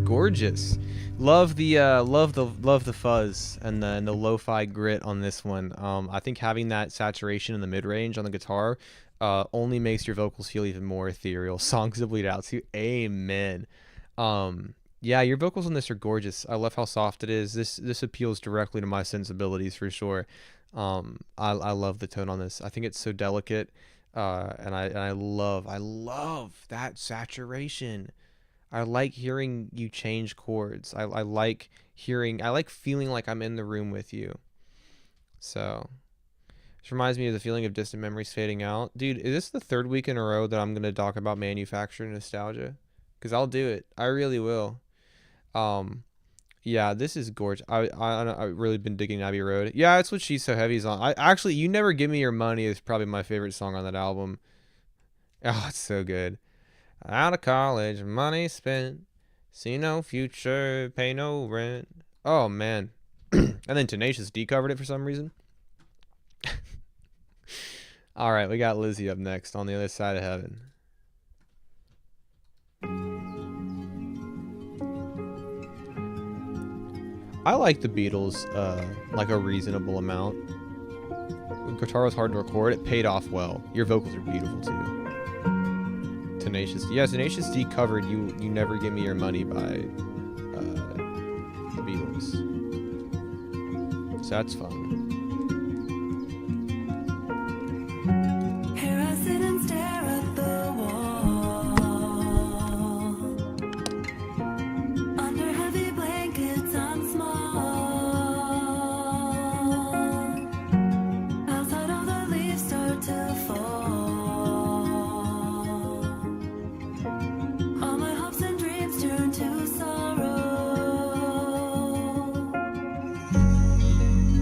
Gorgeous. Love the fuzz and the lo-fi grit on this one. I think having that saturation in the mid-range on the guitar only makes your vocals feel even more ethereal. Songs to bleed out to. Amen. Yeah, your vocals on this are gorgeous. I love how soft it is. This appeals directly to my sensibilities for sure. I love the tone on this. I think it's so delicate. And I love that saturation. I like hearing you change chords. I like feeling like I'm in the room with you. So this reminds me of the feeling of distant memories fading out. Dude, is this the third week in a row that I'm gonna talk about manufactured nostalgia? Because I'll do it. I really will. Yeah, this is gorgeous. I've really been digging Abbey Road. Yeah, it's what She's So Heavy's on. I actually, You Never Give Me Your Money is probably my favorite song on that album. Oh, it's so good. Out of college, money spent, see no future, pay no rent. Oh man. And then Tenacious D covered it for some reason. All right, we got Lizzie up next on the other side of heaven. I like the Beatles, like a reasonable amount. Guitar was hard to record. It paid off well. Your vocals are beautiful too. Tenacious, yeah, Tenacious D covered "You Never Give Me Your Money" by the Beatles. So that's fun. Here I sit and stare at the wall. Under heavy blankets, I'm small. Outside, all the leaves start to fall. All my hopes and dreams turn to sorrow.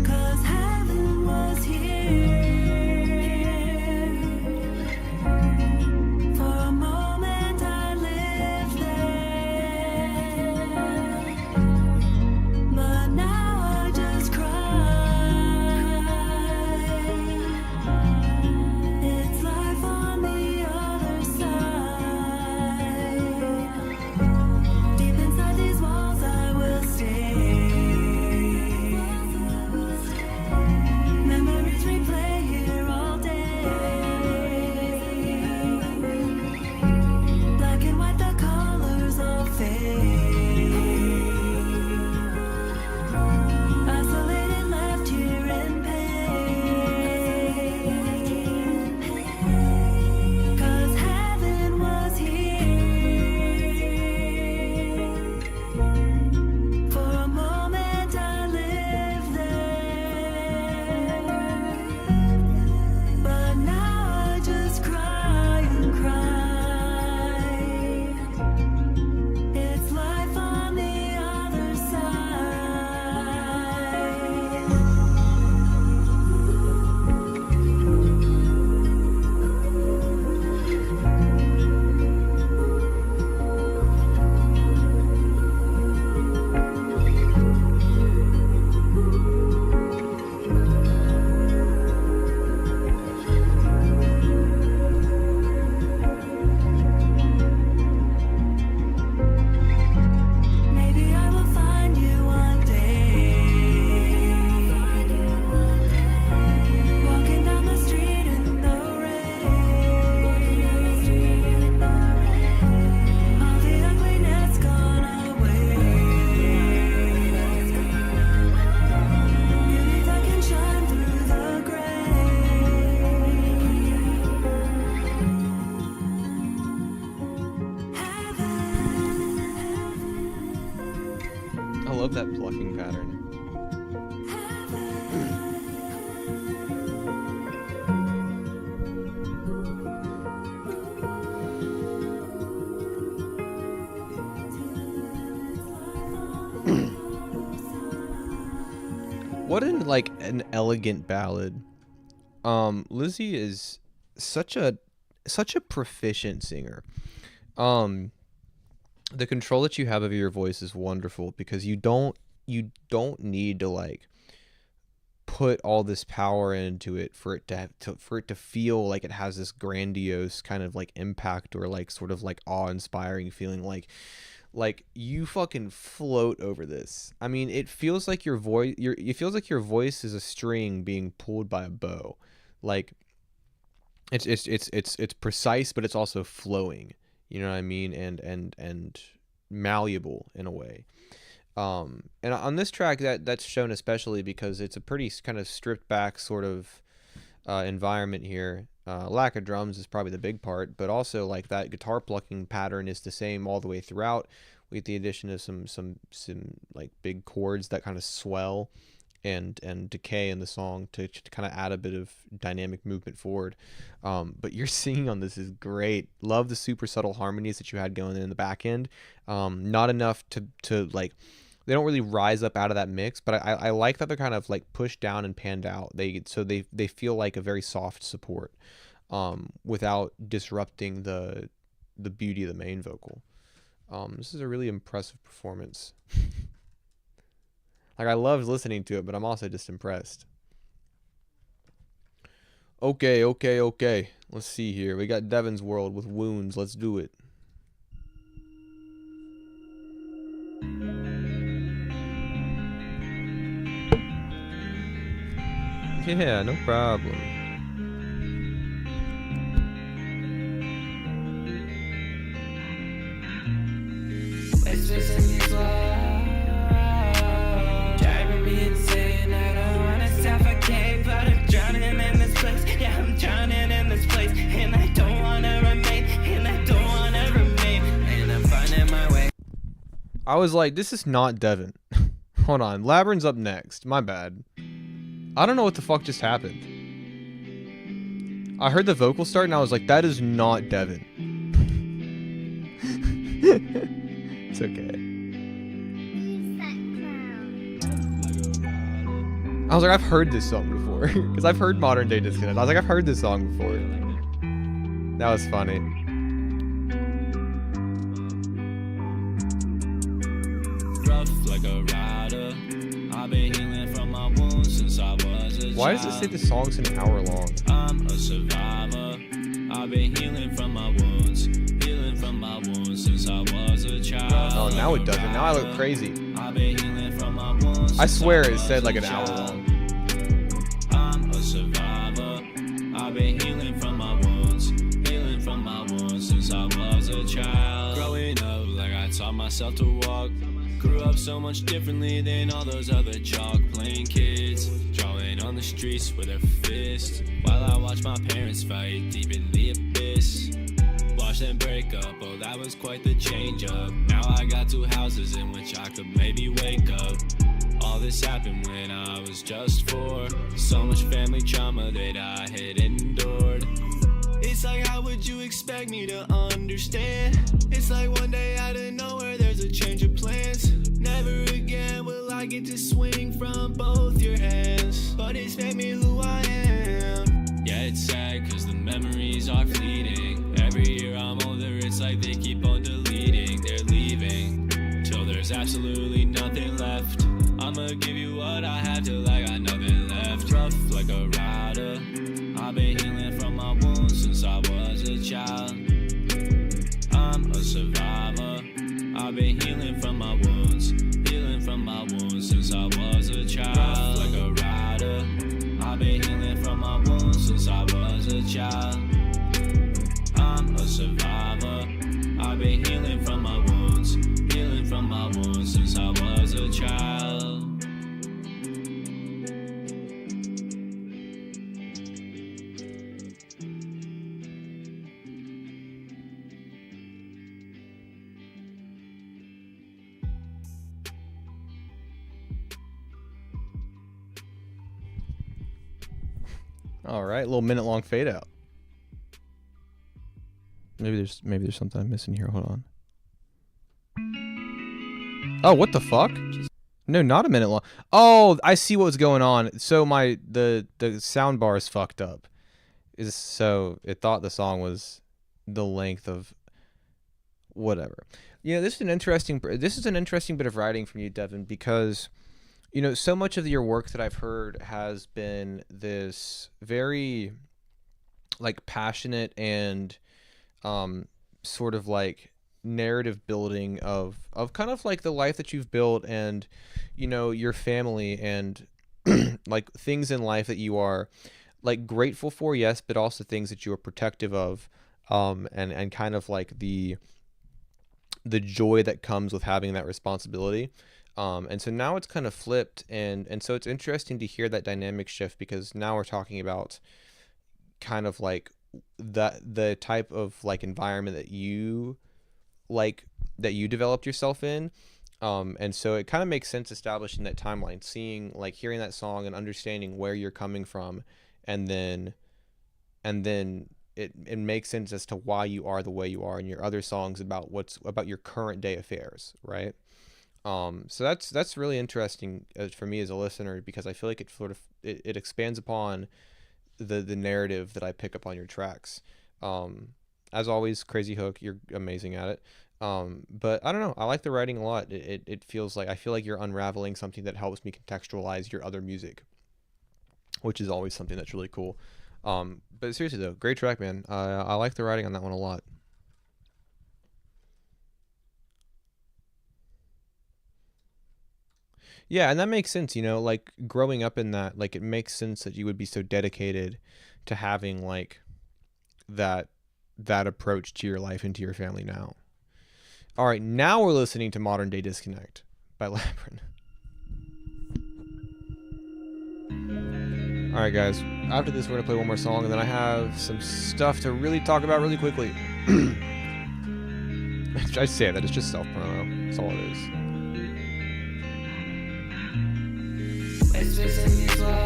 'Cause heaven was here. For a moment I lived there, but now I just cry. It's life on the other side. Deep inside these walls I will stay. Memories replay here all day. Black and white, the colors all fade. Isolated, left here in pain. 'Cause heaven was here. For a moment I lived there, but now I just cry and cry. It's life on the other Maybe I will find you one day. Walking down the street in the rain. All the ugliness gone away. Beauty that can shine through the I love that plucking pattern. What an elegant ballad. Lizzie is such a proficient singer. The control that you have of your voice is wonderful because you don't need to like put all this power into it for it to feel like it has this grandiose kind of like impact or like sort of like awe-inspiring feeling. Like you fucking float over this. I mean, it feels like your voice is a string being pulled by a bow. Like it's precise, but it's also flowing. You know what I mean? And malleable in a way. And on this track that's shown especially because it's a pretty kind of stripped back sort of environment here. Lack of drums is probably the big part, but also like that guitar plucking pattern is the same all the way throughout, with the addition of some like big chords that kind of swell and decay in the song to kind of add a bit of dynamic movement forward. But your singing on this is great. Love the super subtle harmonies that you had going in the back end. Not enough to like, they don't really rise up out of that mix, but I like that they're kind of like pushed down and panned out. They feel like a very soft support, without disrupting the beauty of the main vocal. This is a really impressive performance. Like, I loved listening to it, but I'm also just impressed. Okay. Let's see here. We got Devin's World with Wounds. Let's do it. Yeah, no problem. Driving me insane. I don't wanna suffocate, but I'm drowning in this place. Yeah, I'm drowning in this place, and I don't wanna remain. And I don't wanna remain. And I'm finding my way. I was like, this is not Devin. Hold on, Labyrinth's up next. My bad. I don't know what the fuck just happened. I heard the vocal start and I was like, that is not Devin. It's okay. I was like, I've heard this song before. Because I've heard Modern Day Disconnect. I was like, I've heard this song before. That was funny. Rough like a rider. I've been healing from my wounds since I was a child. Why does it say the song's an hour long? I'm a survivor. I've been healing from my wounds. Healing from my wounds since I was a child. Oh, now it doesn't. Now I look crazy. I've been healing from my wounds. I swear it said like an hour long. I'm a survivor. I've been healing from my wounds. Healing from my wounds since I was a child. Growing up like I taught myself to walk. Grew up so much differently than all those other chalk playing kids. Drawing on the streets with their fists. While I watch my parents fight deep in the abyss. Watch them break up, oh that was quite the change up. Now I got two houses in which I could maybe wake up. All this happened when I was just 4. So much family trauma that I had endured. It's like, how would you expect me to understand? It's like one day out of nowhere there's a change of plans. Never again will I get to swing from both your hands. But it's made me who I am. Yeah, it's sad cause the memories are fleeting. Every year I'm older, it's like they keep on deleting. They're leaving till there's absolutely nothing left. I'ma give you what I have till I got nothing left. Rough like a rider. I've been healing from my wounds since I was a child. I'm a survivor. I've been healing from my wounds. Healing from my wounds since I was a child. Rough like a rider. I've been healing from my wounds since I was a child. I'm a survivor. I've been healing from my wounds. Healing from my wounds since I was a child. All right, little minute long fade out. Maybe there's something I'm missing here. Hold on. Oh, what the fuck? No, not a minute long. Oh, I see what's going on. So the sound bar is fucked up. So it thought the song was the length of whatever. You know, this is an interesting bit of writing from you, Devin, because you know, so much of your work that I've heard has been this very like passionate and sort of like narrative building of kind of like the life that you've built and, you know, your family and like things in life that you are like grateful for, yes, but also things that you are protective of, and kind of like the joy that comes with having that responsibility. And so now it's kind of flipped, and so it's interesting to hear that dynamic shift, because now we're talking about kind of like the type of like environment that you like, that you developed yourself in. And so it kind of makes sense establishing that timeline, seeing, like, hearing that song and understanding where you're coming from, and then it makes sense as to why you are the way you are in your other songs about your current day affairs, right? So that's really interesting for me as a listener, because I feel like it sort of it expands upon the narrative that I pick up on your tracks. As always, crazy hook, you're amazing at it. But I don't know, I like the writing a lot. It feels like, I feel like you're unraveling something that helps me contextualize your other music, which is always something that's really cool. But seriously though, great track, man. I like the writing on that one a lot. Yeah, and that makes sense, you know, like growing up in that, like it makes sense that you would be so dedicated to having like that approach to your life and to your family now. All right, now we're listening to Modern Day Disconnect by Labyrinth. All right, guys. After this, we're gonna play one more song, and then I have some stuff to really talk about really quickly. I say that, it's just self-promo. That's all it is. Whispers in these walls,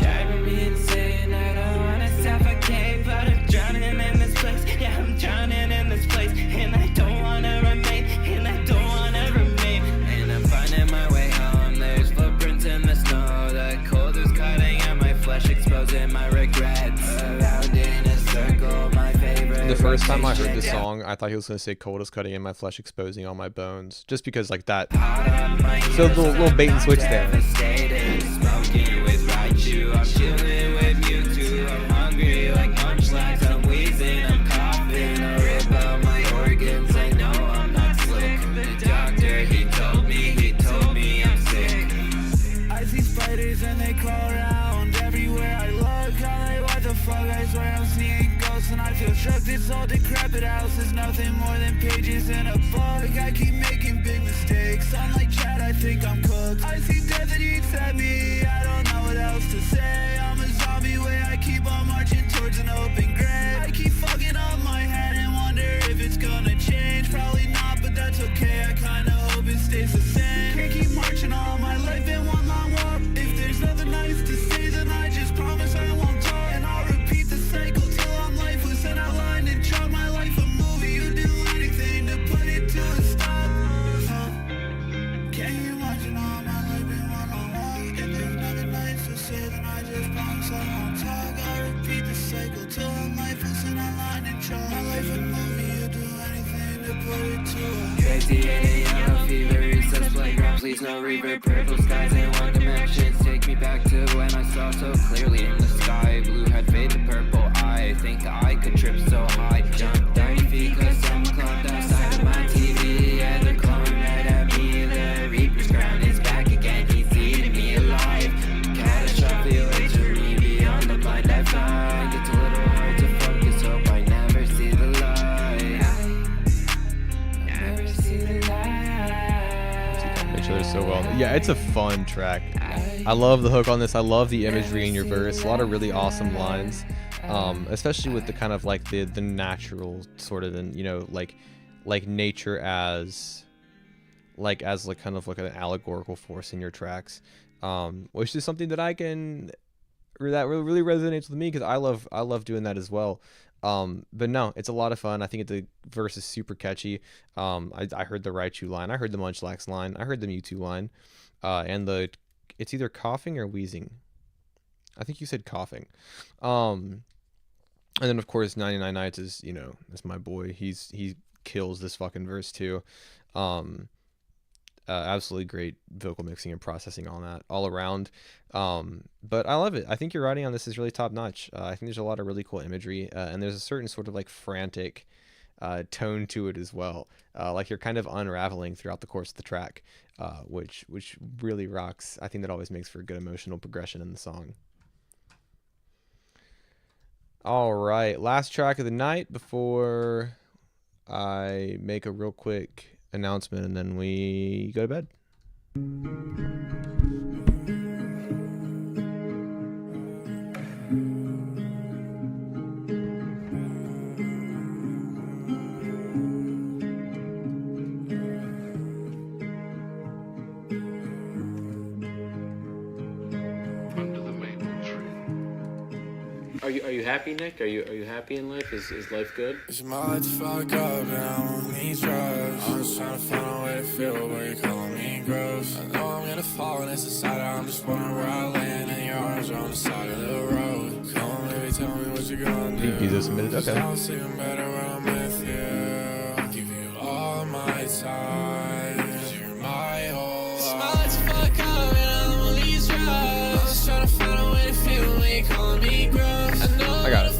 driving me insane. I don't wanna suffocate, but I'm drowning in this place. Yeah, I'm drowning in this place, and I don't wanna remain, and I don't wanna remain. And I'm finding my way home. There's footprints in the snow. The cold is cutting at my flesh, exposing my regrets. Around in a circle, my favorite. The first time I heard this song, I thought he was going to say cold is cutting in my flesh, exposing all my bones. Just because, like, that. So the little bait and switch there. Smoking with Raichu, I'm chilling with Mewtwo. I'm hungry like munchlax, I'm wheezing, I'm coughing. I rip out my organs, I know I'm not slick. The doctor, he told me I'm sick. I see spiders and they crawl around everywhere I look. I'm like, what the fuck? I swear I'm seeing ghosts and I feel shook. This old decrepit house is nothing more than pages in a book. I keep making big mistakes. Unlike Chad, I think I'm cooked. I see death that eats at me. I don't know what else to say. I'm a zombie way. I keep on marching towards an open grave. I keep fucking up my head and wonder if it's gonna change. Probably not, but that's okay. I kinda hope it stays the same. Can't keep marching all my life in one long walk. If there's nothing nice to say, then I just promise I won't talk. And I'll repeat the cycle till I'm lifeless and outlined and chalk my life a movie. You do anything to put it to a stop. Can't keep marching all my life in one long walk. If there's nothing nice to say, then I just promise I won't talk. I'll repeat the cycle till I'm lifeless and outlined and chalk my life a movie. You do anything to put it to a Crazy in a yellow fever, recess playground, please no reverb. Purple skies in one dimension, take me back to when I saw so clearly in the sky. Blue had faded purple, I think I could trip so high. Jump 30 feet cause someone clumped outside of my TV. And they're glowing right at me, the Reaper's crown is back again, he's eating me alive. Catastrophic waits for me beyond the blind I find. It's a little hard to focus, hope I never see the light. Never see the light. Make sure they're so well. Yeah, it's a fun track. I love the hook on this. I love the imagery in your verse. A lot of really awesome lines, especially with the kind of like the natural sort of, and you know, like nature as like kind of like an allegorical force in your tracks, which is something that that really resonates with me, because I love doing that as well. But no, it's a lot of fun. I think the verse is super catchy. I heard the Raichu line, I heard the Munchlax line, I heard the Mewtwo line, and it's either coughing or wheezing. I think you said coughing. And then of course 99 Nights is, you know, that's my boy. He kills this fucking verse too. Absolutely great vocal mixing and processing on that all around. But I love it. I think your writing on this is really top notch. I think there's a lot of really cool imagery, and there's a certain sort of like frantic tone to it as well. Like you're kind of unraveling throughout the course of the track, which really rocks. I think that always makes for a good emotional progression in the song. All right, last track of the night before I make a real quick announcement and then we go to bed. you happy, Nick? Are you happy in life? Is life good? It's my life to fuck up and I'm on these drugs. I'm just trying to find a way to feel where you're calling me gross. I know I'm gonna fall and it's decided. I'm just wondering where I land and your arms are on the side of the road. Come on, baby, tell me what you're gonna do. These are submitted. Okay. I'll see you better when I'm with you. I'll give you all my time. 'Cause you're my whole life. It's my life to fuck up and I'm on these drugs. I'm just trying to find a way to feel when you're calling me gross. I know I got it.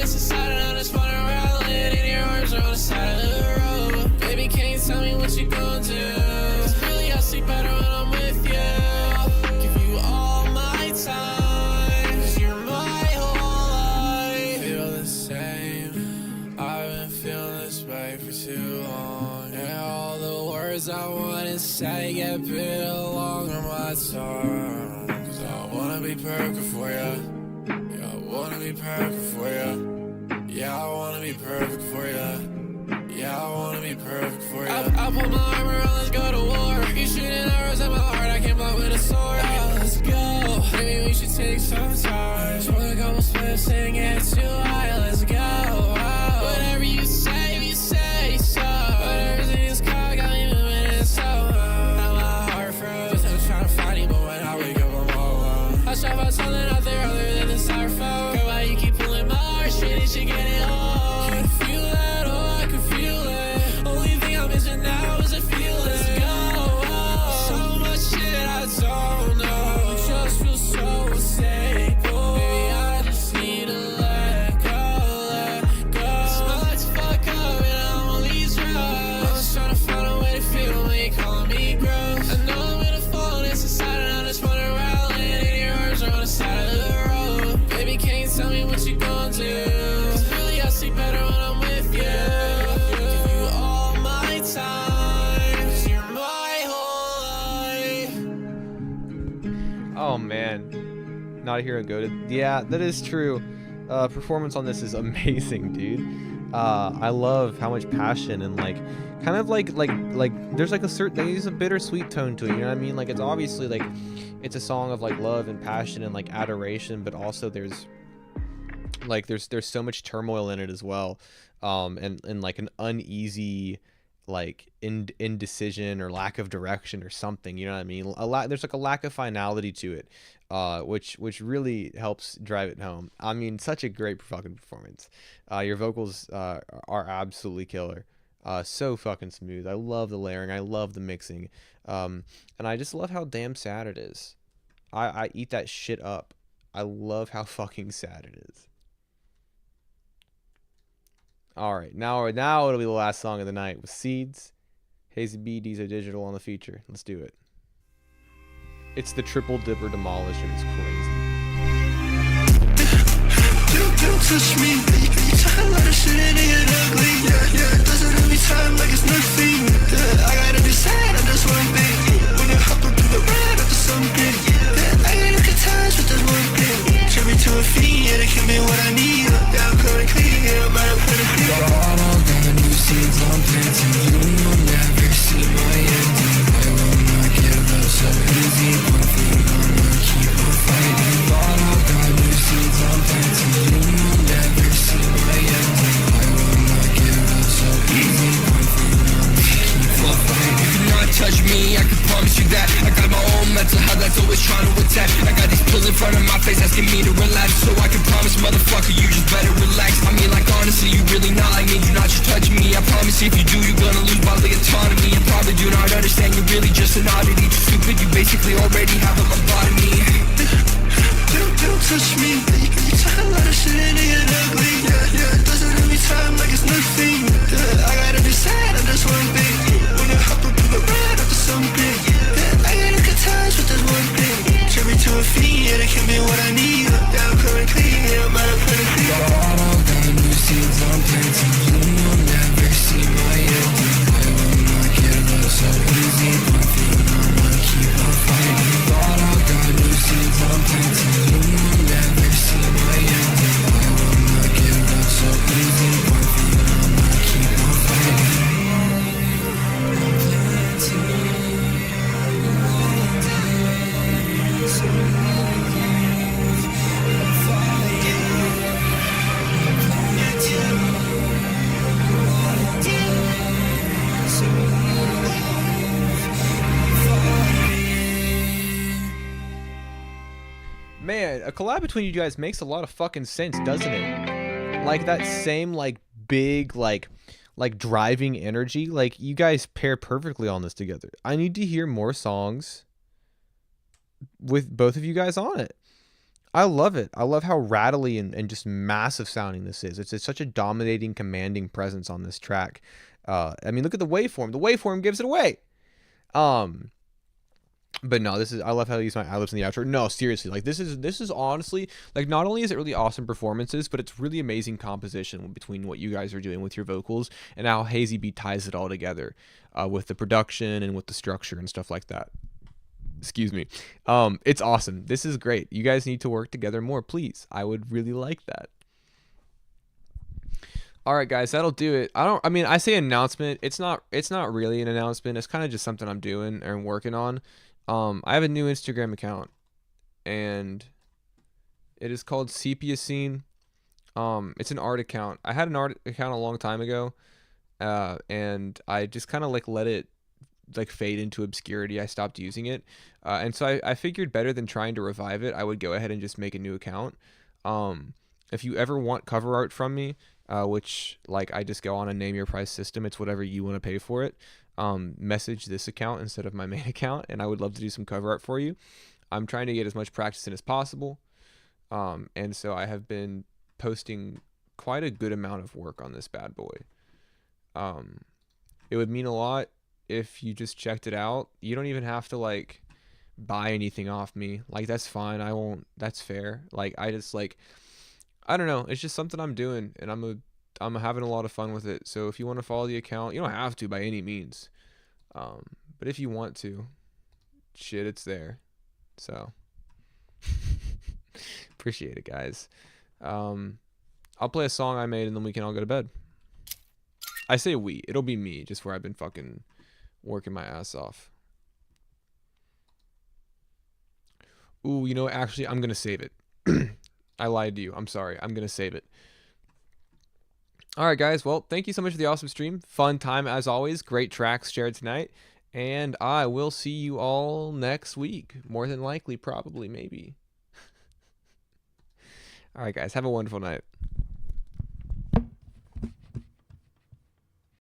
it's decided. I'm just wondering where I land and your arms are on the side of the road. Baby, can you tell me what you gonna do? 'Cause really, I'll sleep better when I'm with you. I'll give you all my time. 'Cause you're my whole life. Feel the same. I've been feeling this way for too long. And all the words I wanna say get bit along on my tongue. 'Cause I wanna be perfect for you. Yeah, I wanna be perfect for you. Yeah, I wanna be perfect for you. Yeah, I wanna be perfect for you. I put my armor on, let's go to war. You shooting arrows at my heart, I can't block with a sword. Yeah, let's go. Maybe we should take some time. Smoke a couple spliffs and get too high. Let's go. Whatever you say, if you say so. Whatever's in this car got me moving and so. Now my heart froze. I'm trying to find you, but when I wake up, I'm all alone. I try to find something out there other than the styrofoam. Girl, why you keep pulling my heart? Shit, it should get it on. Can you feel that? Oh, I can feel it. Only thing I'm missing now is a feeling. Let's go. So much shit I don't know. It just feels so unstable. Maybe I just need to let go, let go. It's my life to fuck up and I'm on these drugs. I'm just trying to find a way to feel when you're calling me gross. I know I'm gonna fall and it's decided. I'm just wondering where I land and your arms are on the side of the road. Baby, can you tell me what you gonna do? 'Cause really, I sleep better when I'm with you. Give you all my time. 'Cause you're my whole life. Oh man, not a hero goated. Yeah, that is true. Performance on this is amazing, dude. I love how much passion and like, kind of like there's like a certain, there's a bittersweet tone to it. You know what I mean? Like it's obviously like, it's a song of like love and passion and like adoration, but also there's so much turmoil in it as well, and like an uneasy like indecision or lack of direction or something, you know what I mean? There's like a lack of finality to it, which really helps drive it home. I mean, such a great fucking performance. Your vocals are absolutely killer. So fucking smooth. I love the layering. I love the mixing. And I just love how damn sad it is. I eat that shit up. I love how fucking sad it is. All right, now it'll be the last song of the night with Seeds, Hazy B, Diesel Digital on the feature. Let's do it. It's the Triple Dipper Demolisher. It's crazy. Don't touch me. You talk a lot of shit and it get ugly. Yeah. Does it every time like it's nothing. I gotta decide on this one thing. When you hop up to the red or to something. I gotta look at times with this one thing. Turn me to a fiend, yeah, that can be what I need. Yeah, I'm coming clean, yeah, I'm out of put a thing. Got new seeds on planting. You will never see my ending. I will not give up so easy. One thing I'ma keep on fighting. Got new seeds on planting. You will never see my ending. I will not give up so easy. One thing I'ma keep on fighting. You cannot touch me, I can promise you that. I got my own mental health that's always trying to attack. I got these pills in front of my face asking me to relax. So I can promise, motherfucker, you just better relax. I mean, like, honestly, you really not like me. Do not just touch me. I promise if you do, you're gonna lose bodily autonomy. And probably do not understand, you're really just an oddity. Too stupid, you basically already have a lobotomy. Don't touch me. You talk a lot of shit and it get ugly. Yeah. Does it every time like it's nothing. I gotta decide on this one thing. When you hop up to the red or to something. I gotta look at times with this one thing. Turn me to a fiend, yeah, that can be what I need. Yeah, I'm coming clean, yeah, I'm out of put a thing. Got new seeds on planting. You will never see my ending. I will not give up so easy. One thing I'ma keep on fighting. Got new seeds on planting. You will never see my ending. I will a collab between you guys makes a lot of fucking sense, doesn't it? Like that same like big like driving energy. Like you guys pair perfectly on this together. I need to hear more songs with both of you guys on it. I love it. I love how rattly and just massive sounding this is. It's such a dominating, commanding presence on this track. I mean, look at the waveform. The waveform gives it away. But no, this is, I love how I use my ad-libs in the outro. No, seriously, like this is honestly, like, not only is it really awesome performances, but it's really amazing composition between what you guys are doing with your vocals and how Hazy B ties it all together with the production and with the structure and stuff like that. Excuse me. It's awesome. This is great. You guys need to work together more, please. I would really like that. All right, guys, that'll do it. I mean, I say announcement. It's not really an announcement. It's kind of just something I'm doing and working on. I have a new Instagram account, and it is called Sepia Scene. It's an art account. I had an art account a long time ago, and I just kind of like let it like fade into obscurity. I stopped using it, and so I figured better than trying to revive it, I would go ahead and just make a new account. If you ever want cover art from me, which like I just go on a name your price system, it's whatever you want to pay for it. Message this account instead of my main account, and I would love to do some cover art for you. I'm trying to get as much practice in as possible, and so I have been posting quite a good amount of work on this bad boy. It would mean a lot if you just checked it out. You don't even have to like buy anything off me. Like, that's fine. I won't. That's fair. Like, I just like, I don't know. It's just something I'm doing, and I'm having a lot of fun with it. So if you want to follow the account, you don't have to by any means. But if you want to, shit, it's there. So appreciate it, guys. I'll play a song I made, and then we can all go to bed. I say we. It'll be me, just where I've been fucking working my ass off. Ooh, you know, actually, I'm gonna save it. I lied to you. I'm sorry. I'm gonna save it. All right, guys. Well, thank you so much for the awesome stream. Fun time as always. Great tracks shared tonight. And I will see you all next week. More than likely, probably, maybe. All right, guys. Have a wonderful night.